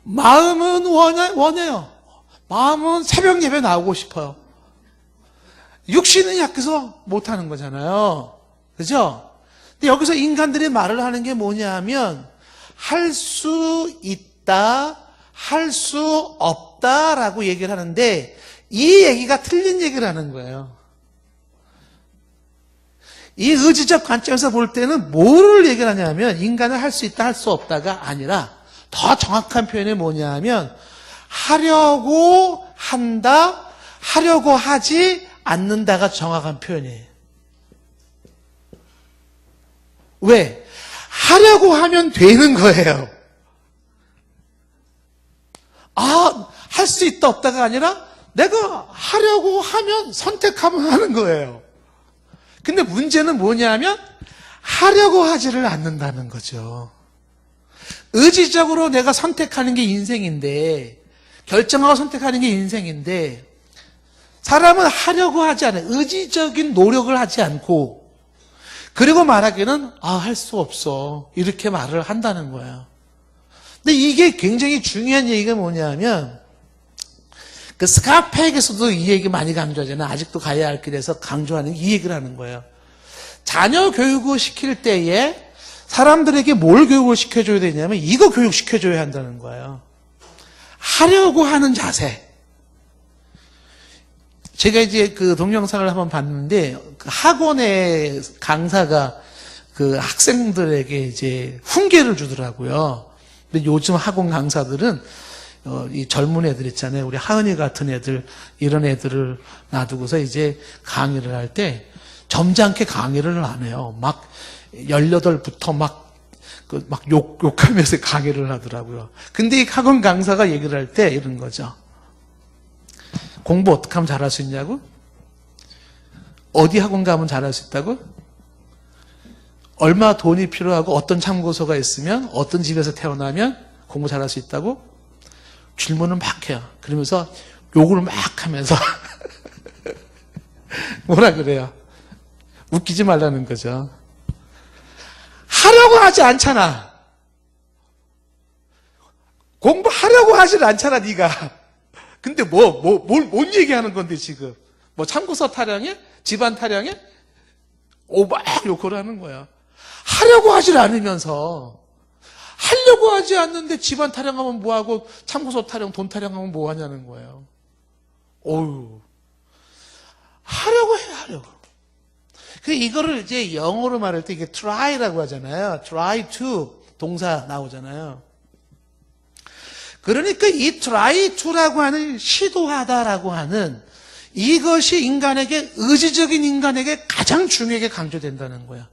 마음은 원해요. 마음은 새벽 예배 나오고 싶어요. 육신은 약해서 못하는 거잖아요. 그죠? 근데 여기서 인간들이 말을 하는 게 뭐냐 하면 할 수 있다, 할 수 없다라고 얘기를 하는데 이 얘기가 틀린 얘기를 하는 거예요. 이 의지적 관점에서 볼 때는 뭐를 얘기를 하냐면 인간은 할 수 있다, 할 수 없다가 아니라 더 정확한 표현이 뭐냐 하면 하려고 한다, 하려고 하지 않는다가 정확한 표현이에요. 왜? 하려고 하면 되는 거예요. 할 수 있다 없다가 아니라 내가 하려고 하면 선택하면 하는 거예요. 근데 문제는 뭐냐면 하려고 하지를 않는다는 거죠. 의지적으로 내가 선택하는 게 인생인데, 결정하고 선택하는 게 인생인데, 사람은 하려고 하지 않아요. 의지적인 노력을 하지 않고, 그리고 말하기는 할 수 없어 이렇게 말을 한다는 거예요. 근데 이게 굉장히 중요한 얘기가 뭐냐면 그 스카페에게서도 이 얘기 많이 강조하잖아요. 아직도 가야 할 길에서 강조하는 이 얘기를 하는 거예요. 자녀 교육을 시킬 때에 사람들에게 뭘 교육을 시켜줘야 되냐면 이거 교육시켜줘야 한다는 거예요. 하려고 하는 자세. 제가 이제 그 동영상을 한번 봤는데 그 학원의 강사가 그 학생들에게 이제 훈계를 주더라고요. 근데 요즘 학원 강사들은 이 젊은 애들 있잖아요. 우리 하은이 같은 애들, 이런 애들을 놔두고서 이제 강의를 할 때 점잖게 강의를 안 해요. 막 18부터 막 욕하면서 강의를 하더라고요. 근데 이 학원 강사가 얘기를 할 때 이런 거죠. 공부 어떻게 하면 잘할 수 있냐고? 어디 학원 가면 잘할 수 있다고? 얼마 돈이 필요하고 어떤 참고서가 있으면 어떤 집에서 태어나면 공부 잘할 수 있다고? 질문을 막 해요. 그러면서 욕을 막 하면서 뭐라 그래요? 웃기지 말라는 거죠. 하려고 하지 않잖아. 공부하려고 하질 않잖아, 네가. 근데 뭔 얘기하는 건데, 지금? 뭐, 참고서 타령해? 집안 타령해? 막 욕을 하는 거야. 하려고 하질 않으면서, 하려고 하지 않는데 집안 타령하면 뭐하고, 참고서 타령, 돈 타령하면 뭐 하냐는 거예요. 하려고 해, 하려고. 이거를 이제 영어로 말할 때 이게 try라고 하잖아요. try to, 동사 나오잖아요. 그러니까 이 try to라고 하는 시도하다라고 하는 이것이 인간에게 의지적인 인간에게 가장 중요하게 강조된다는 거야.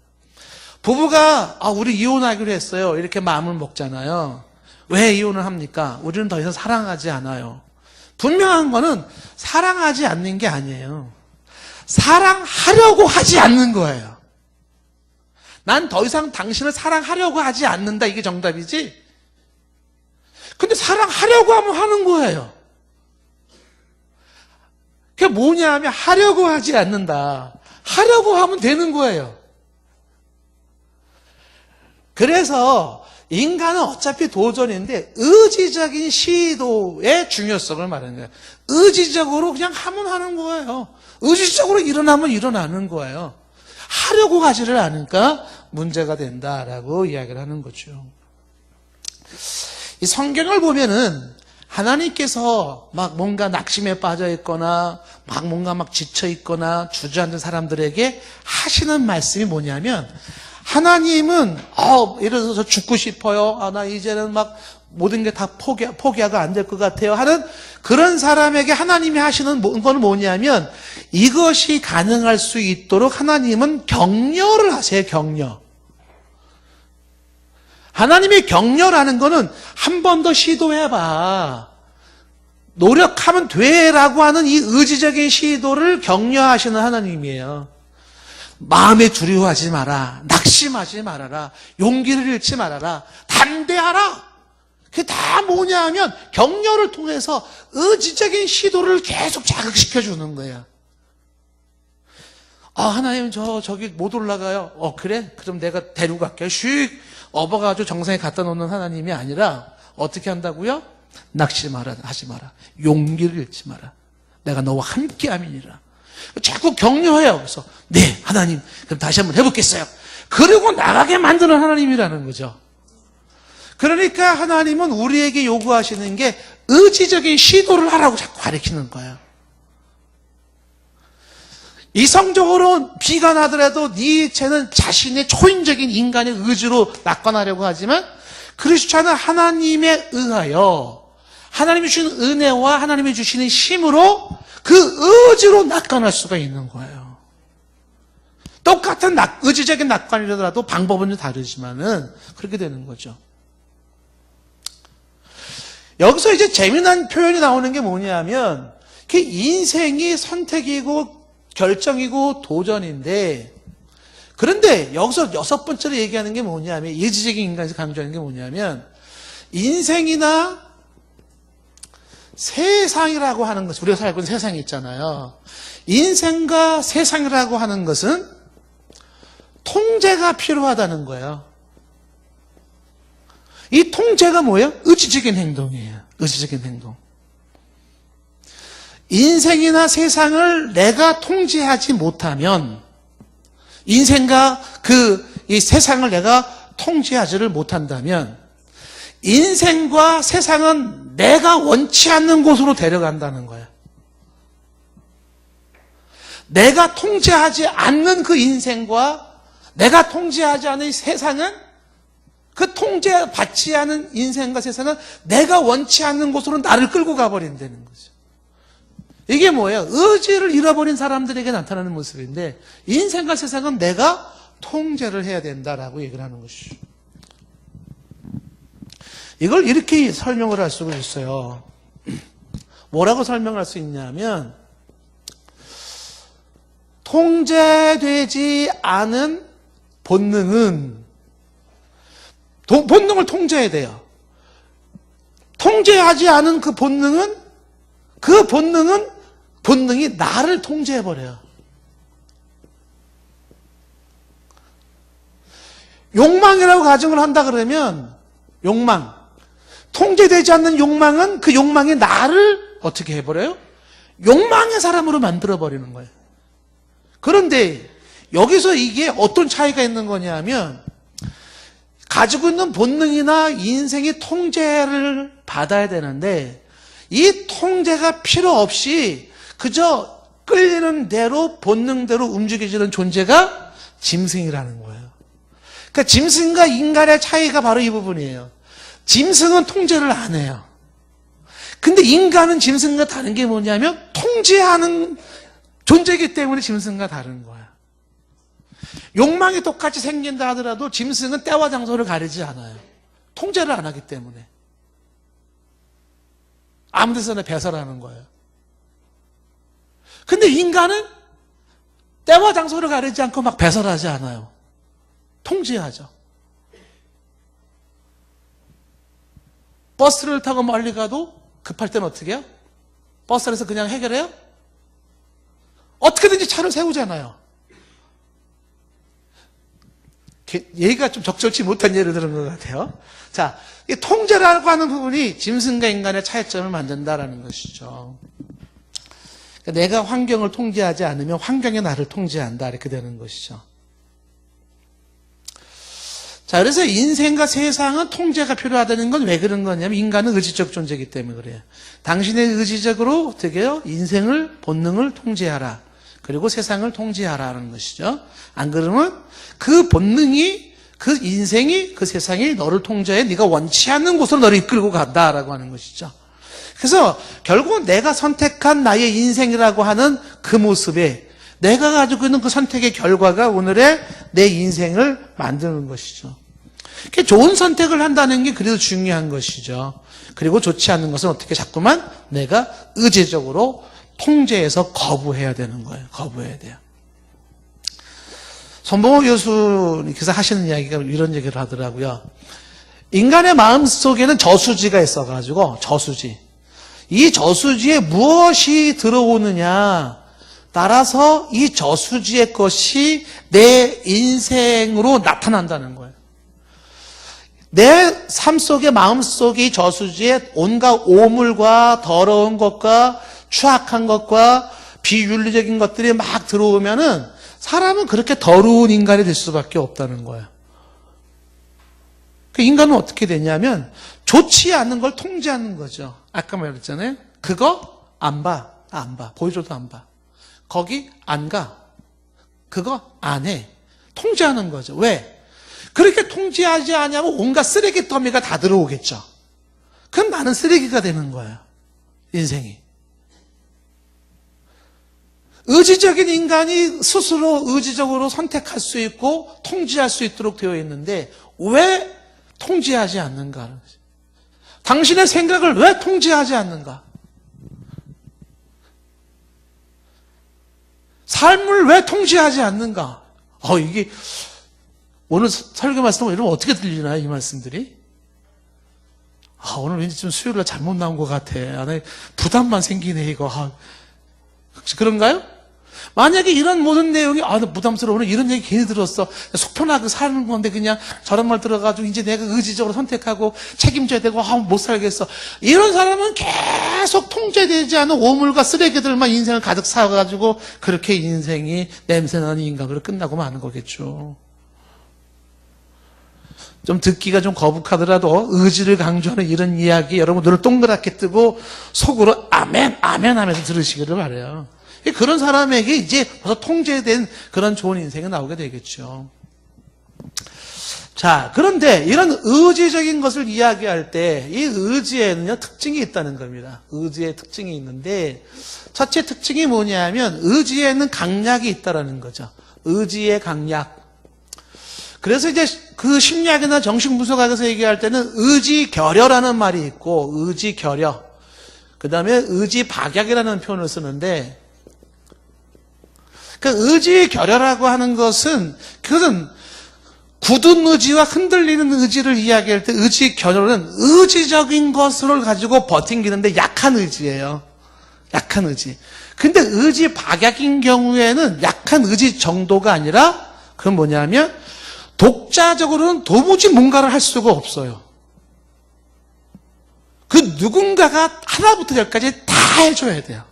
부부가 우리 이혼하기로 했어요. 이렇게 마음을 먹잖아요. 왜 이혼을 합니까? 우리는 더 이상 사랑하지 않아요. 분명한 거는 사랑하지 않는 게 아니에요. 사랑하려고 하지 않는 거예요. 난 더 이상 당신을 사랑하려고 하지 않는다. 이게 정답이지. 근데 사랑하려고 하면 하는 거예요. 그게 뭐냐 하면 하려고 하지 않는다. 하려고 하면 되는 거예요. 그래서 인간은 어차피 도전인데 의지적인 시도의 중요성을 말하는 거예요. 의지적으로 그냥 하면 하는 거예요. 의지적으로 일어나면 일어나는 거예요. 하려고 하지를 않으니까 문제가 된다라고 이야기를 하는 거죠. 이 성경을 보면은 하나님께서 막 뭔가 낙심에 빠져 있거나 막 뭔가 막 지쳐 있거나 주저앉은 사람들에게 하시는 말씀이 뭐냐면 하나님은 예를 들어서 죽고 싶어요. 나 이제는 막 모든 게 다 포기하고 안 될 것 같아요 하는 그런 사람에게 하나님이 하시는 건 뭐냐면 이것이 가능할 수 있도록 하나님은 격려를 하세요. 격려. 하나님의 격려라는 거는 한 번 더 시도해봐. 노력하면 돼라고 하는 이 의지적인 시도를 격려하시는 하나님이에요. 마음에 두려워하지 마라. 낙심하지 말아라. 용기를 잃지 말아라. 담대하라. 그게 다 뭐냐 하면 격려를 통해서 의지적인 시도를 계속 자극시켜 주는 거야. 하나님 저기 못 올라가요. 그래? 그럼 내가 데리고 갈게요. 슉 업어가지고 정상에 갖다 놓는 하나님이 아니라 어떻게 한다고요? 하지 마라. 용기를 잃지 마라. 내가 너와 함께 함이니라. 자꾸 격려해요. 그래서 네 하나님 그럼 다시 한번 해보겠어요. 그리고 나가게 만드는 하나님이라는 거죠. 그러니까 하나님은 우리에게 요구하시는 게 의지적인 시도를 하라고 자꾸 가르치는 거예요. 이성적으로 비관하더라도 니체는 자신의 초인적인 인간의 의지로 낙관하려고 하지만 크리스찬은 하나님에 의하여 하나님이 주시는 은혜와 하나님이 주시는 힘으로 그 의지로 낙관할 수가 있는 거예요. 똑같은 의지적인 낙관이라도 방법은 다르지만은 그렇게 되는 거죠. 여기서 이제 재미난 표현이 나오는 게 뭐냐면 인생이 선택이고 결정이고 도전인데 그런데 여기서 6번째로 얘기하는 게 뭐냐면 예지적인 인간에서 강조하는 게 뭐냐면 인생이나 세상이라고 하는 것, 우리가 살고 있는 세상이 있잖아요. 인생과 세상이라고 하는 것은 통제가 필요하다는 거예요. 이 통제가 뭐예요? 의지적인 행동이에요. 의지적인 행동. 인생이나 세상을 내가 통제하지 못하면 인생과 이 세상을 내가 통제하지를 못한다면 인생과 세상은 내가 원치 않는 곳으로 데려간다는 거예요. 내가 통제하지 않는 그 인생과 내가 통제하지 않은 세상은 그 통제받지 않은 인생과 세상은 내가 원치 않는 곳으로 나를 끌고 가버린다는 거죠. 이게 뭐예요? 의지를 잃어버린 사람들에게 나타나는 모습인데 인생과 세상은 내가 통제를 해야 된다라고 얘기를 하는 것이죠. 이걸 이렇게 설명을 할 수가 있어요. 뭐라고 설명할 수 있냐면 통제되지 않은 본능은 본능을 통제해야 돼요. 통제하지 않은 그 본능이 나를 통제해버려요. 욕망이라고 가정을 한다 그러면 통제되지 않는 욕망은 그 욕망이 나를 어떻게 해버려요? 욕망의 사람으로 만들어버리는 거예요. 그런데 여기서 이게 어떤 차이가 있는 거냐면 가지고 있는 본능이나 인생이 통제를 받아야 되는데 이 통제가 필요 없이 그저 끌리는 대로 본능대로 움직여지는 존재가 짐승이라는 거예요. 그러니까 짐승과 인간의 차이가 바로 이 부분이에요. 짐승은 통제를 안 해요. 근데 인간은 짐승과 다른 게 뭐냐면 통제하는 존재이기 때문에 짐승과 다른 거예요. 욕망이 똑같이 생긴다 하더라도 짐승은 때와 장소를 가리지 않아요. 통제를 안 하기 때문에. 아무 데서나 배설하는 거예요. 근데 인간은 때와 장소를 가리지 않고 막 배설하지 않아요. 통제하죠. 버스를 타고 멀리 가도 급할 때는 어떻게 해요? 버스 안에서 그냥 해결해요? 어떻게든지 차를 세우잖아요. 얘기가 좀 적절치 못한 예를 들은 것 같아요. 자, 이 통제라고 하는 부분이 짐승과 인간의 차이점을 만든다라는 것이죠. 그러니까 내가 환경을 통제하지 않으면 환경이 나를 통제한다 이렇게 되는 것이죠. 자, 그래서 인생과 세상은 통제가 필요하다는 건 왜 그런 거냐면 인간은 의지적 존재이기 때문에 그래요. 당신의 의지적으로 어떻게 해요? 인생을, 본능을 통제하라. 그리고 세상을 통제하라는 것이죠. 안 그러면 그 본능이, 그 인생이, 그 세상이 너를 통제해 네가 원치 않는 곳으로 너를 이끌고 간다라고 하는 것이죠. 그래서 결국 내가 선택한 나의 인생이라고 하는 그 모습에 내가 가지고 있는 그 선택의 결과가 오늘의 내 인생을 만드는 것이죠. 좋은 선택을 한다는 게 그래도 중요한 것이죠. 그리고 좋지 않은 것은 어떻게 자꾸만 내가 의지적으로 통제해서 거부해야 되는 거예요. 거부해야 돼요. 손봉호 교수님께서 하시는 이야기가 이런 얘기를 하더라고요. 인간의 마음 속에는 저수지가 있어가지고, 저수지. 이 저수지에 무엇이 들어오느냐 따라서 이 저수지의 것이 내 인생으로 나타난다는 거예요. 내 삶 속에, 마음 속에 이 저수지에 온갖 오물과 더러운 것과 추악한 것과 비윤리적인 것들이 막 들어오면은 사람은 그렇게 더러운 인간이 될 수밖에 없다는 거예요. 그 인간은 어떻게 되냐면 좋지 않은 걸 통제하는 거죠. 아까 말했잖아요. 그거 안 봐. 안 봐. 보여줘도 안 봐. 거기 안 가. 그거 안 해. 통제하는 거죠. 왜? 그렇게 통제하지 않으면 온갖 쓰레기 더미가 다 들어오겠죠. 그럼 나는 쓰레기가 되는 거예요. 인생이. 의지적인 인간이 스스로 의지적으로 선택할 수 있고 통제할 수 있도록 되어 있는데 왜 통제하지 않는가? 당신의 생각을 왜 통제하지 않는가? 삶을 왜 통제하지 않는가? 이게 오늘 설교 말씀 이러면 어떻게 들리나요? 이 말씀들이? 오늘 왠지 좀 수요일날 잘못 나온 것 같아. 안에 부담만 생기네 이거. 혹시 그런가요? 만약에 이런 모든 내용이 나 부담스러워. 오늘 이런 얘기 괜히 들었어. 속 편하게 사는 건데 그냥 저런 말 들어가지고 이제 내가 의지적으로 선택하고 책임져야 되고 못 살겠어. 이런 사람은 계속 통제되지 않은 오물과 쓰레기들만 인생을 가득 쌓아가지고 그렇게 인생이 냄새나는 인간으로 끝나고 마는 거겠죠. 좀 듣기가 좀 거북하더라도 의지를 강조하는 이런 이야기 여러분 눈을 동그랗게 뜨고 속으로 아멘 아멘 하면서 들으시기를 바라요. 그런 사람에게 이제 벌써 통제된 그런 좋은 인생이 나오게 되겠죠. 자, 그런데 이런 의지적인 것을 이야기할 때 이 의지에는요 특징이 있다는 겁니다. 의지의 특징이 있는데 첫째 특징이 뭐냐면 의지에는 강약이 있다라는 거죠. 의지의 강약. 그래서 이제 그 심리학이나 정신분석학에서 얘기할 때는 의지결여라는 말이 있고 의지결여, 그 다음에 의지박약이라는 표현을 쓰는데 그 의지결여라고 하는 것은 그것은 굳은 의지와 흔들리는 의지를 이야기할 때 의지결여는 의지적인 것을 가지고 버팅기는데 약한 의지예요. 약한 의지. 근데 의지박약인 경우에는 약한 의지 정도가 아니라 그건 뭐냐면 독자적으로는 도무지 뭔가를 할 수가 없어요. 그 누군가가 하나부터 열까지 다 해줘야 돼요.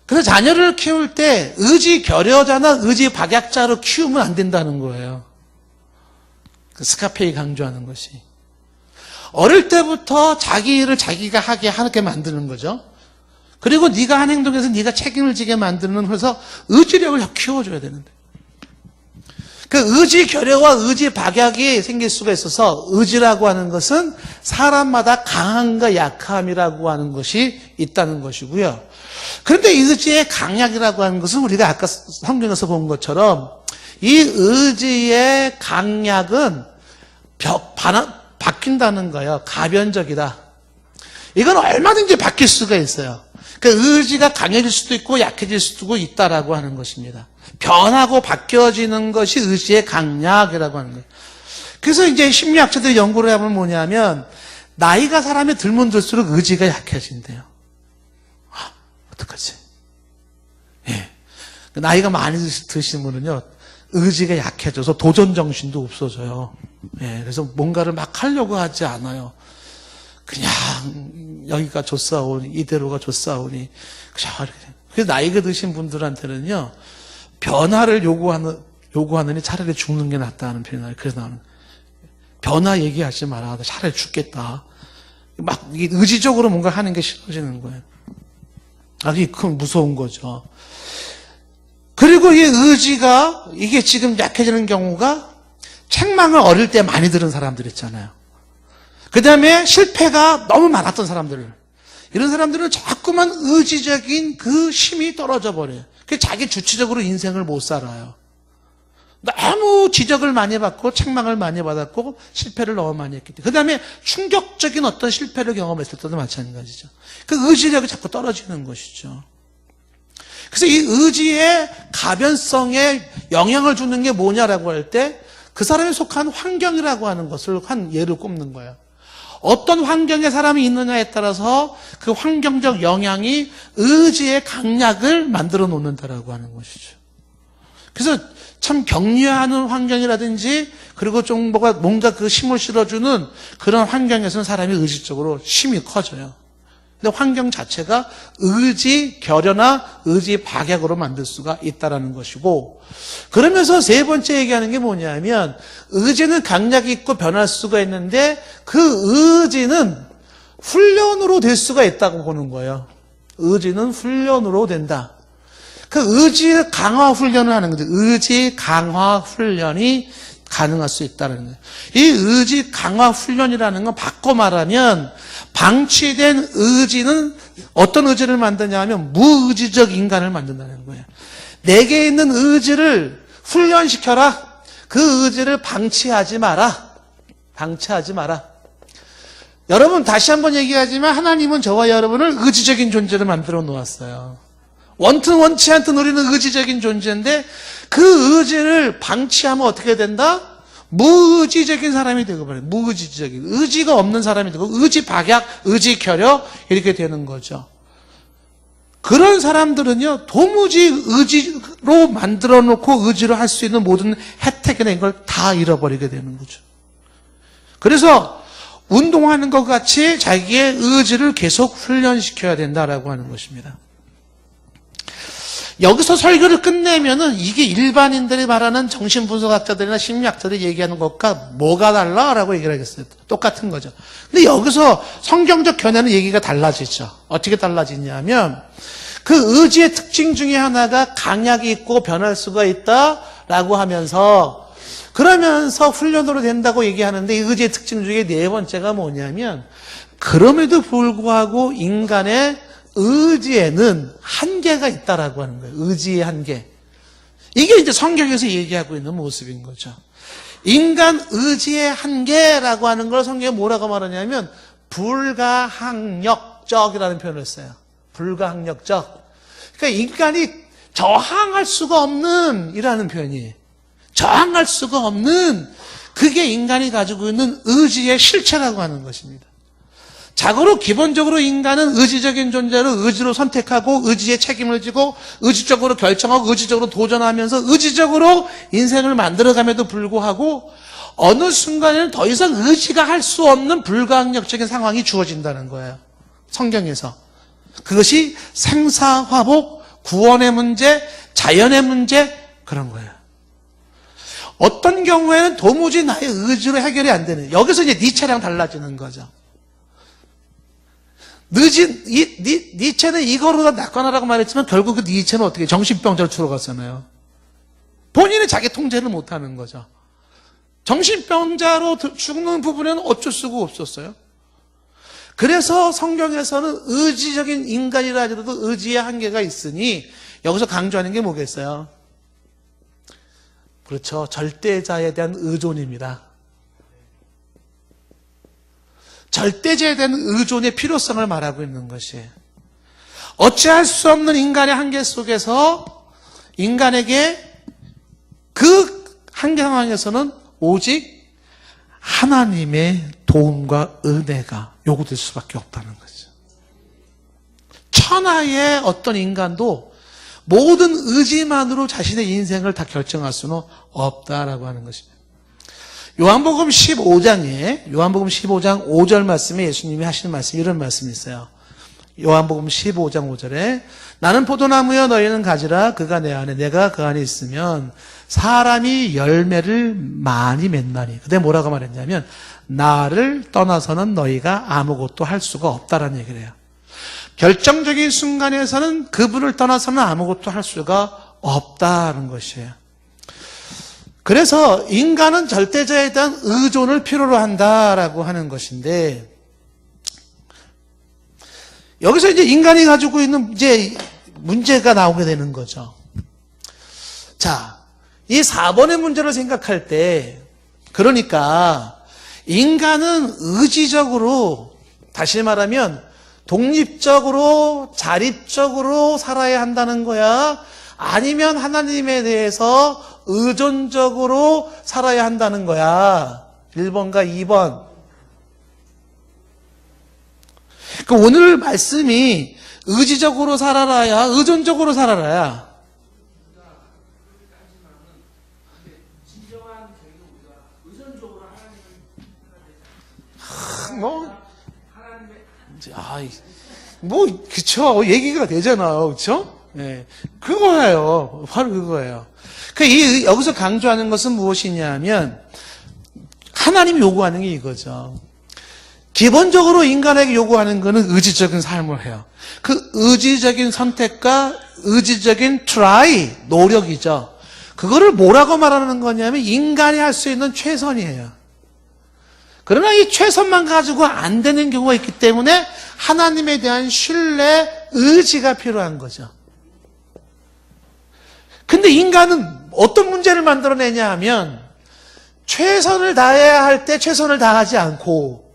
그래서 자녀를 키울 때 의지결여자나 의지박약자로 키우면 안 된다는 거예요. 그 스카페이 강조하는 것이. 어릴 때부터 자기 일을 자기가 하게 만드는 거죠. 그리고 네가 한 행동에서 네가 책임을 지게 만드는 그래서 의지력을 키워줘야 되는데. 그 의지결여와 의지박약이 생길 수가 있어서 의지라고 하는 것은 사람마다 강함과 약함이라고 하는 것이 있다는 것이고요. 그런데 의지의 강약이라고 하는 것은 우리가 아까 성경에서 본 것처럼 이 의지의 강약은 바뀐다는 거예요. 가변적이다. 이건 얼마든지 바뀔 수가 있어요. 그 의지가 강해질 수도 있고 약해질 수도 있다라고 하는 것입니다. 변하고 바뀌어지는 것이 의지의 강약이라고 하는 거예요. 그래서 이제 심리학자들이 연구를 해보면 뭐냐면 나이가 사람이 들면 들수록 의지가 약해진대요. 어떡하지? 예. 나이가 많이 드시는 분은요, 의지가 약해져서 도전 정신도 없어져요. 예. 그래서 뭔가를 막 하려고 하지 않아요. 그냥 여기가 좋사오니, 이대로가 좋사오니, 그래서 나이가 드신 분들한테는요, 변화를 요구하느니 차라리 죽는 게 낫다는 표현을, 그래서 나는 변화 얘기하지 마라. 차라리 죽겠다. 막 의지적으로 뭔가 하는 게 싫어지는 거예요. 아주 큰 무서운 거죠. 그리고 이 의지가 이게 지금 약해지는 경우가 책망을 어릴 때 많이 들은 사람들 있잖아요. 그 다음에 실패가 너무 많았던 사람들, 이런 사람들은 자꾸만 의지적인 그 힘이 떨어져 버려요. 그래서 자기 주체적으로 인생을 못 살아요. 너무 지적을 많이 받고 책망을 많이 받았고 실패를 너무 많이 했기 때문에. 그 다음에 충격적인 어떤 실패를 경험했을 때도 마찬가지죠. 그 의지력이 자꾸 떨어지는 것이죠. 그래서 이 의지의 가변성에 영향을 주는 게 뭐냐라고 할 때 그 사람이 속한 환경이라고 하는 것을 한 예를 꼽는 거예요. 어떤 환경에 사람이 있느냐에 따라서 그 환경적 영향이 의지의 강약을 만들어 놓는다라고 하는 것이죠. 그래서 참 격려하는 환경이라든지 그리고 좀 뭔가 그 힘을 실어주는 그런 환경에서는 사람이 의지적으로 힘이 커져요. 근데 환경 자체가 의지 결여나 의지 박약으로 만들 수가 있다는 것이고, 그러면서 세 번째 얘기하는 게 뭐냐면 의지는 강약이 있고 변할 수가 있는데 그 의지는 훈련으로 될 수가 있다고 보는 거예요. 의지는 훈련으로 된다. 그 의지 강화 훈련을 하는 거죠. 의지 강화 훈련이 가능할 수 있다는 거예요. 이 의지 강화 훈련이라는 건 바꿔 말하면 방치된 의지는 어떤 의지를 만드냐 하면 무의지적 인간을 만든다는 거예요. 내게 있는 의지를 훈련시켜라. 그 의지를 방치하지 마라. 방치하지 마라. 여러분 다시 한번 얘기하지만 하나님은 저와 여러분을 의지적인 존재를 만들어 놓았어요. 원튼 원치 않든 우리는 의지적인 존재인데 그 의지를 방치하면 어떻게 된다? 무의지적인 사람이 되고, 무의지적인, 의지가 없는 사람이 되고, 의지 박약, 의지 결여, 이렇게 되는 거죠. 그런 사람들은요, 도무지 의지로 만들어 놓고 의지로 할 수 있는 모든 혜택이나 이걸 다 잃어버리게 되는 거죠. 그래서 운동하는 것 같이 자기의 의지를 계속 훈련시켜야 된다라고 하는 것입니다. 여기서 설교를 끝내면은 이게 일반인들이 말하는 정신분석학자들이나 심리학자들이 얘기하는 것과 뭐가 달라? 라고 얘기를 하겠어요. 똑같은 거죠. 근데 여기서 성경적 견해는 얘기가 달라지죠. 어떻게 달라지냐면 그 의지의 특징 중에 하나가 강약이 있고 변할 수가 있다라고 하면서 그러면서 훈련으로 된다고 얘기하는데 이 의지의 특징 중에 네 번째가 뭐냐면 그럼에도 불구하고 인간의 의지에는 한계가 있다라고 하는 거예요. 의지의 한계. 이게 이제 성경에서 얘기하고 있는 모습인 거죠. 인간 의지의 한계라고 하는 걸 성경에 뭐라고 말하냐면 불가항력적이라는 표현을 써요. 불가항력적. 그러니까 인간이 저항할 수가 없는 이라는 표현이에요. 저항할 수가 없는 그게 인간이 가지고 있는 의지의 실체라고 하는 것입니다. 자고로 기본적으로 인간은 의지적인 존재로 의지로 선택하고 의지의 책임을 지고 의지적으로 결정하고 의지적으로 도전하면서 의지적으로 인생을 만들어감에도 불구하고 어느 순간에는 더 이상 의지가 할 수 없는 불가항력적인 상황이 주어진다는 거예요. 성경에서. 그것이 생사화복, 구원의 문제, 자연의 문제 그런 거예요. 어떤 경우에는 도무지 나의 의지로 해결이 안 되는, 여기서 이제 니체랑 달라지는 거죠. 니체는 이거로 낙관하라고 말했지만 결국 그 니체는 어떻게 정신병자로 들어갔잖아요. 본인이 자기 통제를 못하는 거죠. 정신병자로 죽는 부분에는 어쩔 수가 없었어요. 그래서 성경에서는 의지적인 인간이라 하더라도 의지의 한계가 있으니 여기서 강조하는 게 뭐겠어요? 그렇죠. 절대자에 대한 의존입니다. 절대자에 대한 의존의 필요성을 말하고 있는 것이에요. 어찌할 수 없는 인간의 한계 속에서 인간에게 그 한계 상황에서는 오직 하나님의 도움과 은혜가 요구될 수밖에 없다는 거죠. 천하의 어떤 인간도 모든 의지만으로 자신의 인생을 다 결정할 수는 없다라고 하는 것입니다. 요한복음 15장 5절 말씀에 예수님이 하시는 말씀, 이런 말씀이 있어요. 요한복음 15장 5절에 나는 포도나무여 너희는 가지라. 그가 내 안에 내가 그 안에 있으면 사람이 열매를 많이 맺나니. 그때 뭐라고 말했냐면 나를 떠나서는 너희가 아무것도 할 수가 없다라는 얘기를 해요. 결정적인 순간에서는 그분을 떠나서는 아무것도 할 수가 없다는 것이에요. 그래서 인간은 절대자에 대한 의존을 필요로 한다라고 하는 것인데, 여기서 이제 인간이 가지고 있는 이제 문제가 나오게 되는 거죠. 자, 이 4번의 문제를 생각할 때, 그러니까 인간은 의지적으로, 다시 말하면 독립적으로 자립적으로 살아야 한다는 거야? 아니면 하나님에 대해서 의존적으로 살아야 한다는 거야? 1번과 2번. 오늘 말씀이 의지적으로 살아라야 의존적으로 살아라야? 그쵸. 얘기가 되잖아요. 그쵸? 네. 그거예요. 바로 그거예요. 여기서 강조하는 것은 무엇이냐면, 하나님이 요구하는 게 이거죠. 기본적으로 인간에게 요구하는 것은 의지적인 삶을 해요. 그 의지적인 선택과 의지적인 try, 노력이죠. 그거를 뭐라고 말하는 거냐면, 인간이 할 수 있는 최선이에요. 그러나 이 최선만 가지고 안 되는 경우가 있기 때문에 하나님에 대한 신뢰, 의지가 필요한 거죠. 근데 인간은 어떤 문제를 만들어내냐 하면 최선을 다해야 할 때 최선을 다하지 않고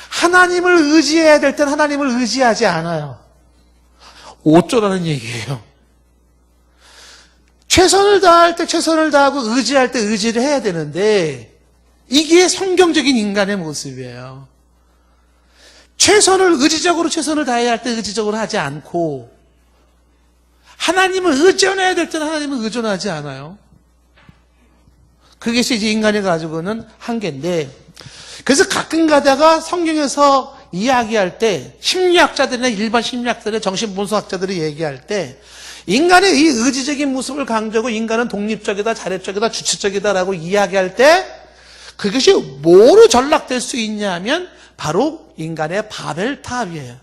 하나님을 의지해야 될 때는 하나님을 의지하지 않아요. 어쩌라는 얘기예요. 최선을 다할 때 최선을 다하고 의지할 때 의지를 해야 되는데 이게 성경적인 인간의 모습이에요. 의지적으로 최선을 다해야 할 때 의지적으로 하지 않고 하나님을 의존해야 될 때는 하나님을 의존하지 않아요. 그게 이제 인간이 가지고는 한계인데, 그래서 가끔 가다가 성경에서 이야기할 때 심리학자들이나 일반 심리학자들의 정신분석학자들이 얘기할 때 인간의 이 의지적인 모습을 강조하고 인간은 독립적이다, 자립적이다, 주체적이다라고 이야기할 때 그것이 뭐로 전락될 수 있냐면 바로 인간의 바벨탑이에요.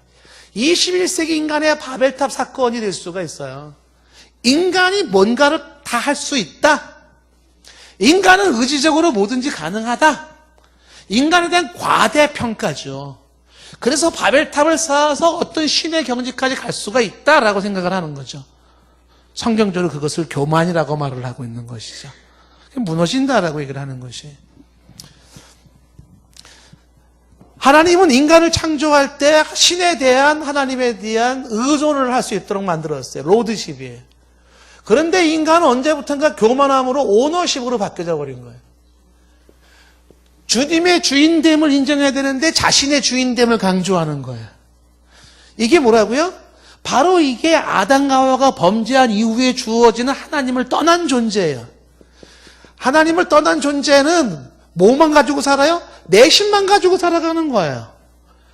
21세기 인간의 바벨탑 사건이 될 수가 있어요. 인간이 뭔가를 다 할 수 있다. 인간은 의지적으로 뭐든지 가능하다. 인간에 대한 과대평가죠. 그래서 바벨탑을 쌓아서 어떤 신의 경지까지 갈 수가 있다라고 생각을 하는 거죠. 성경적으로 그것을 교만이라고 말을 하고 있는 것이죠. 무너진다라고 얘기를 하는 것이. 하나님은 인간을 창조할 때 신에 대한 하나님에 대한 의존을 할 수 있도록 만들었어요. 로드십이에요. 그런데 인간은 언제부턴가 교만함으로 오너십으로 바뀌어져 버린 거예요. 주님의 주인됨을 인정해야 되는데 자신의 주인됨을 강조하는 거예요. 이게 뭐라고요? 바로 이게 아담과 하와가 범죄한 이후에 주어지는 하나님을 떠난 존재예요. 하나님을 떠난 존재는 뭐만 가지고 살아요? 내심만 가지고 살아가는 거예요.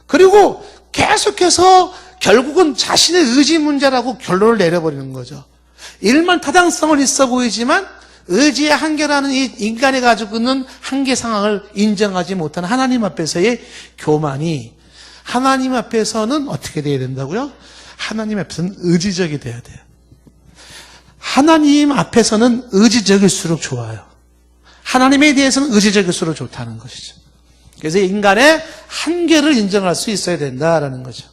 그리고 계속해서 결국은 자신의 의지 문제라고 결론을 내려버리는 거죠. 일만 타당성은 있어 보이지만 의지의 한계라는 이 인간이 가지고 있는 한계 상황을 인정하지 못하는 하나님 앞에서의 교만이, 하나님 앞에서는 어떻게 돼야 된다고요? 하나님 앞에서는 의지적이 돼야 돼요. 하나님 앞에서는 의지적일수록 좋아요. 하나님에 대해서는 의지적일수록 좋다는 것이죠. 그래서 인간의 한계를 인정할 수 있어야 된다라는 거죠.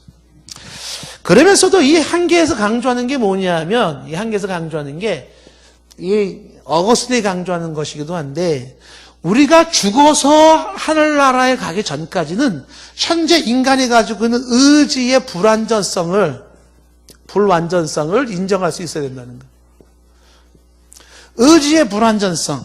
그러면서도 이 한계에서 강조하는 게 뭐냐면, 이 한계에서 강조하는 게 이 어거스틴이 강조하는 것이기도 한데, 우리가 죽어서 하늘나라에 가기 전까지는 현재 인간이 가지고 있는 의지의 불완전성을 인정할 수 있어야 된다는 거예요. 의지의 불완전성.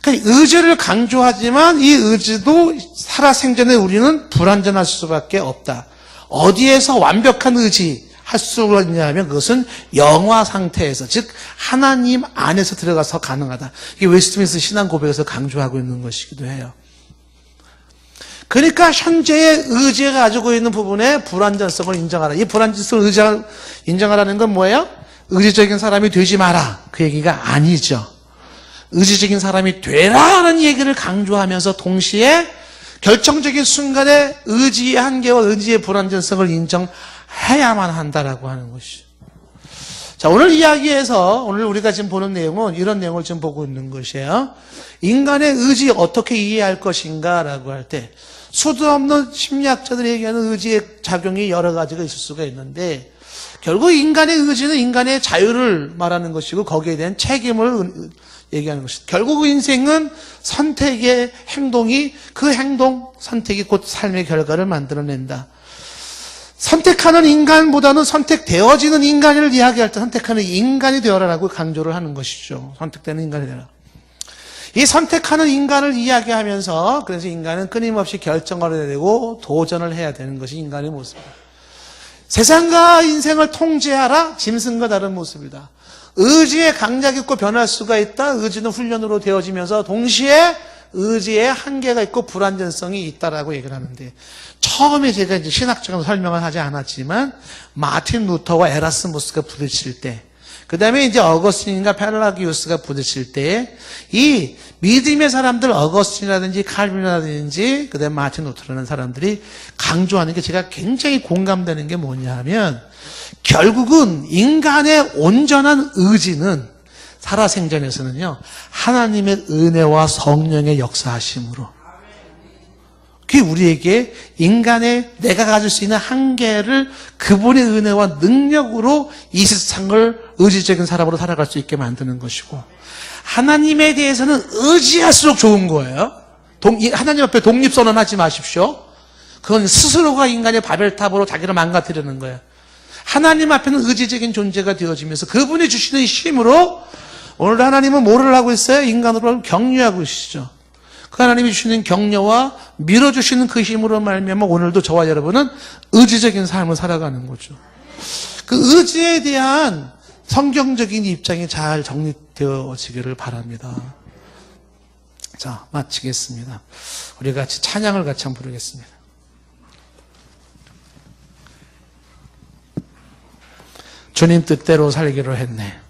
그러니까 의지를 강조하지만 이 의지도 살아생전에 우리는 불완전할 수밖에 없다. 어디에서 완벽한 의지 할 수가 있냐면 그것은 영화 상태에서, 즉 하나님 안에서 들어가서 가능하다. 이게 웨스트민스터 신앙 고백에서 강조하고 있는 것이기도 해요. 그러니까 현재의 의지가 가지고 있는 부분의 불완전성을 인정하라. 이 불완전성을 인정하라는 건 뭐예요? 의지적인 사람이 되지 마라, 그 얘기가 아니죠. 의지적인 사람이 되라는 얘기를 강조하면서 동시에 결정적인 순간에 의지의 한계와 의지의 불완전성을 인정해야만 한다라고 하는 것이죠. 자, 오늘 이야기에서 오늘 우리가 지금 보는 내용은 이런 내용을 지금 보고 있는 것이에요. 인간의 의지 어떻게 이해할 것인가라고 할 때 수도 없는 심리학자들이 얘기하는 의지의 작용이 여러 가지가 있을 수가 있는데, 결국 인간의 의지는 인간의 자유를 말하는 것이고 거기에 대한 책임을 얘기하는 것이죠. 결국 인생은 선택의 행동이, 그 행동, 선택이 곧 삶의 결과를 만들어낸다. 선택하는 인간보다는 선택되어지는 인간을 이야기할 때 선택하는 인간이 되어라라고 강조를 하는 것이죠. 선택되는 인간이 되어라. 이 선택하는 인간을 이야기하면서 그래서 인간은 끊임없이 결정을 해야 되고 도전을 해야 되는 것이 인간의 모습입니다. 세상과 인생을 통제하라, 짐승과 다른 모습이다. 의지에 강약 있고 변할 수가 있다. 의지는 훈련으로 되어지면서 동시에 의지에 한계가 있고 불완전성이 있다라고 얘기를 하는데, 처음에 제가 이제 신학적인 설명을 하지 않았지만 마틴 루터와 에라스무스가 부딪힐 때, 그 다음에 이제 어거스틴과 페라기우스가 부딪힐 때, 이 믿음의 사람들 어거스틴이라든지 칼빈이라든지 그 다음에 마틴 루터라는 사람들이 강조하는 게 제가 굉장히 공감되는 게 뭐냐 하면, 결국은 인간의 온전한 의지는 살아생전에서는요, 하나님의 은혜와 성령의 역사하심으로, 그게 우리에게 인간의 내가 가질 수 있는 한계를 그분의 은혜와 능력으로 이 세상을 의지적인 사람으로 살아갈 수 있게 만드는 것이고, 하나님에 대해서는 의지할수록 좋은 거예요. 하나님 앞에 독립선언하지 마십시오. 그건 스스로가 인간의 바벨탑으로 자기를 망가뜨리는 거예요. 하나님 앞에는 의지적인 존재가 되어지면서 그분이 주시는 힘으로, 오늘 하나님은 뭐를 하고 있어요? 인간으로 격려하고 계시죠. 그 하나님이 주시는 격려와 밀어주시는 그 힘으로 말미암아 오늘도 저와 여러분은 의지적인 삶을 살아가는 거죠. 그 의지에 대한 성경적인 입장이 잘 정립되어지기를 바랍니다. 자, 마치겠습니다. 우리 같이 찬양을 같이 한번 부르겠습니다. 주님 뜻대로 살기로 했네.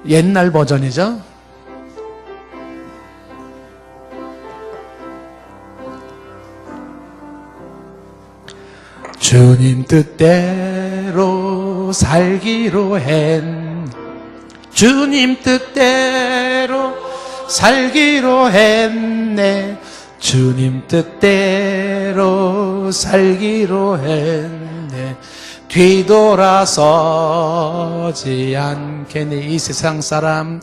옛날 버전이죠. 주님 뜻대로 살기로 주님 뜻대로 살기로 했네. 주님 뜻대로 살기로 했네. 뒤돌아서지 않겠네. 이 세상 사람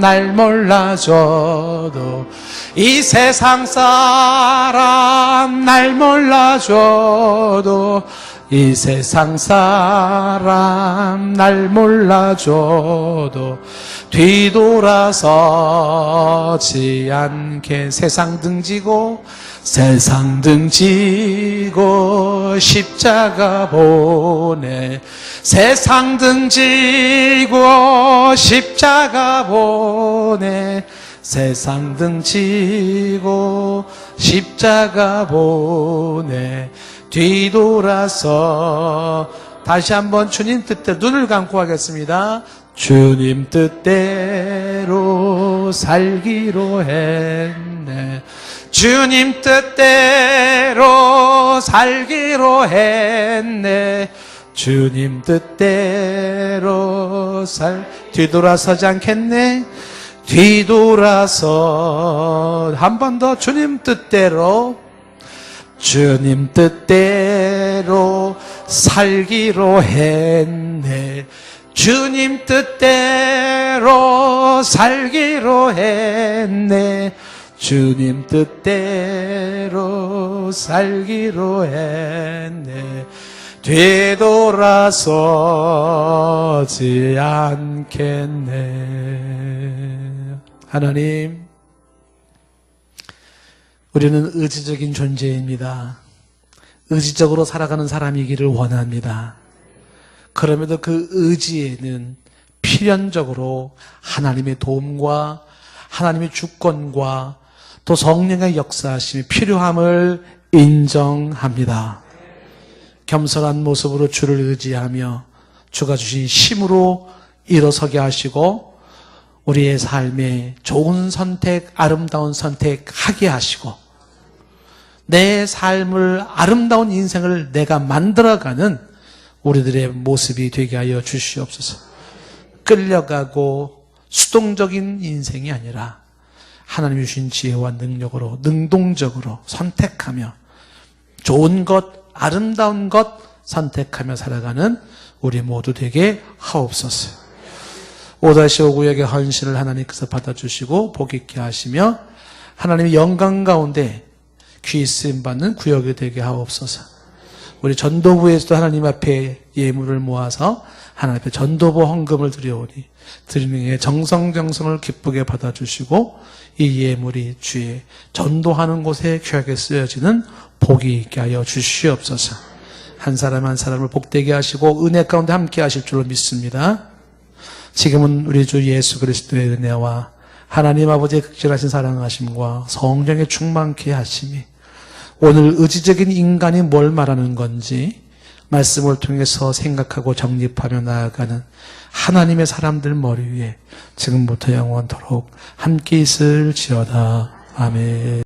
날 몰라줘도, 이 세상 사람 날 몰라줘도, 이 세상 사람 날 몰라줘도 뒤돌아서지 않게. 세상 등지고 십자가 보내. 세상 등지고 십자가 보내. 세상 등지고 십자가 보내. 뒤돌아서 다시 한번 주님 뜻대로 눈을 감고 하겠습니다. 주님 뜻대로 살기로 했네. 주님 뜻대로 살기로 했네. 주님 뜻대로 뒤돌아서지 않겠네. 뒤돌아서 한 번 더. 주님 뜻대로 살기로 했네. 주님 뜻대로 살기로 했네. 주님 뜻대로 살기로 했네. 되돌아서지 않겠네. 하나님, 우리는 의지적인 존재입니다. 의지적으로 살아가는 사람이기를 원합니다. 그럼에도 그 의지에는 필연적으로 하나님의 도움과 하나님의 주권과 또 성령의 역사하심이 필요함을 인정합니다. 겸손한 모습으로 주를 의지하며 주가 주신 힘으로 일어서게 하시고 우리의 삶에 좋은 선택, 아름다운 선택하게 하시고 내 삶을, 아름다운 인생을 내가 만들어가는 우리들의 모습이 되게 하여 주시옵소서. 끌려가고 수동적인 인생이 아니라 하나님이 주신 지혜와 능력으로 능동적으로 선택하며 좋은 것, 아름다운 것 선택하며 살아가는 우리 모두 되게 하옵소서. 5-5 구역의 헌신을 하나님께서 받아주시고 복 있게 하시며 하나님의 영광 가운데 귀 쓰임받는 구역이 되게 하옵소서. 우리 전도부에서도 하나님 앞에 예물을 모아서 하나님 앞에 전도부 헌금을 드려오니 드리는 게 정성정성을 기쁘게 받아주시고 이 예물이 주의 전도하는 곳에 귀하게 쓰여지는 복이 있게 하여 주시옵소서. 한 사람 한 사람을 복되게 하시고 은혜 가운데 함께 하실 줄로 믿습니다. 지금은 우리 주 예수 그리스도의 은혜와 하나님 아버지의 극진하신 사랑하심과 성령의 충만케 하심이 오늘 의지적인 인간이 뭘 말하는 건지 말씀을 통해서 생각하고 정립하며 나아가는 하나님의 사람들 머리 위에 지금부터 영원토록 함께 있을지어다. 아멘.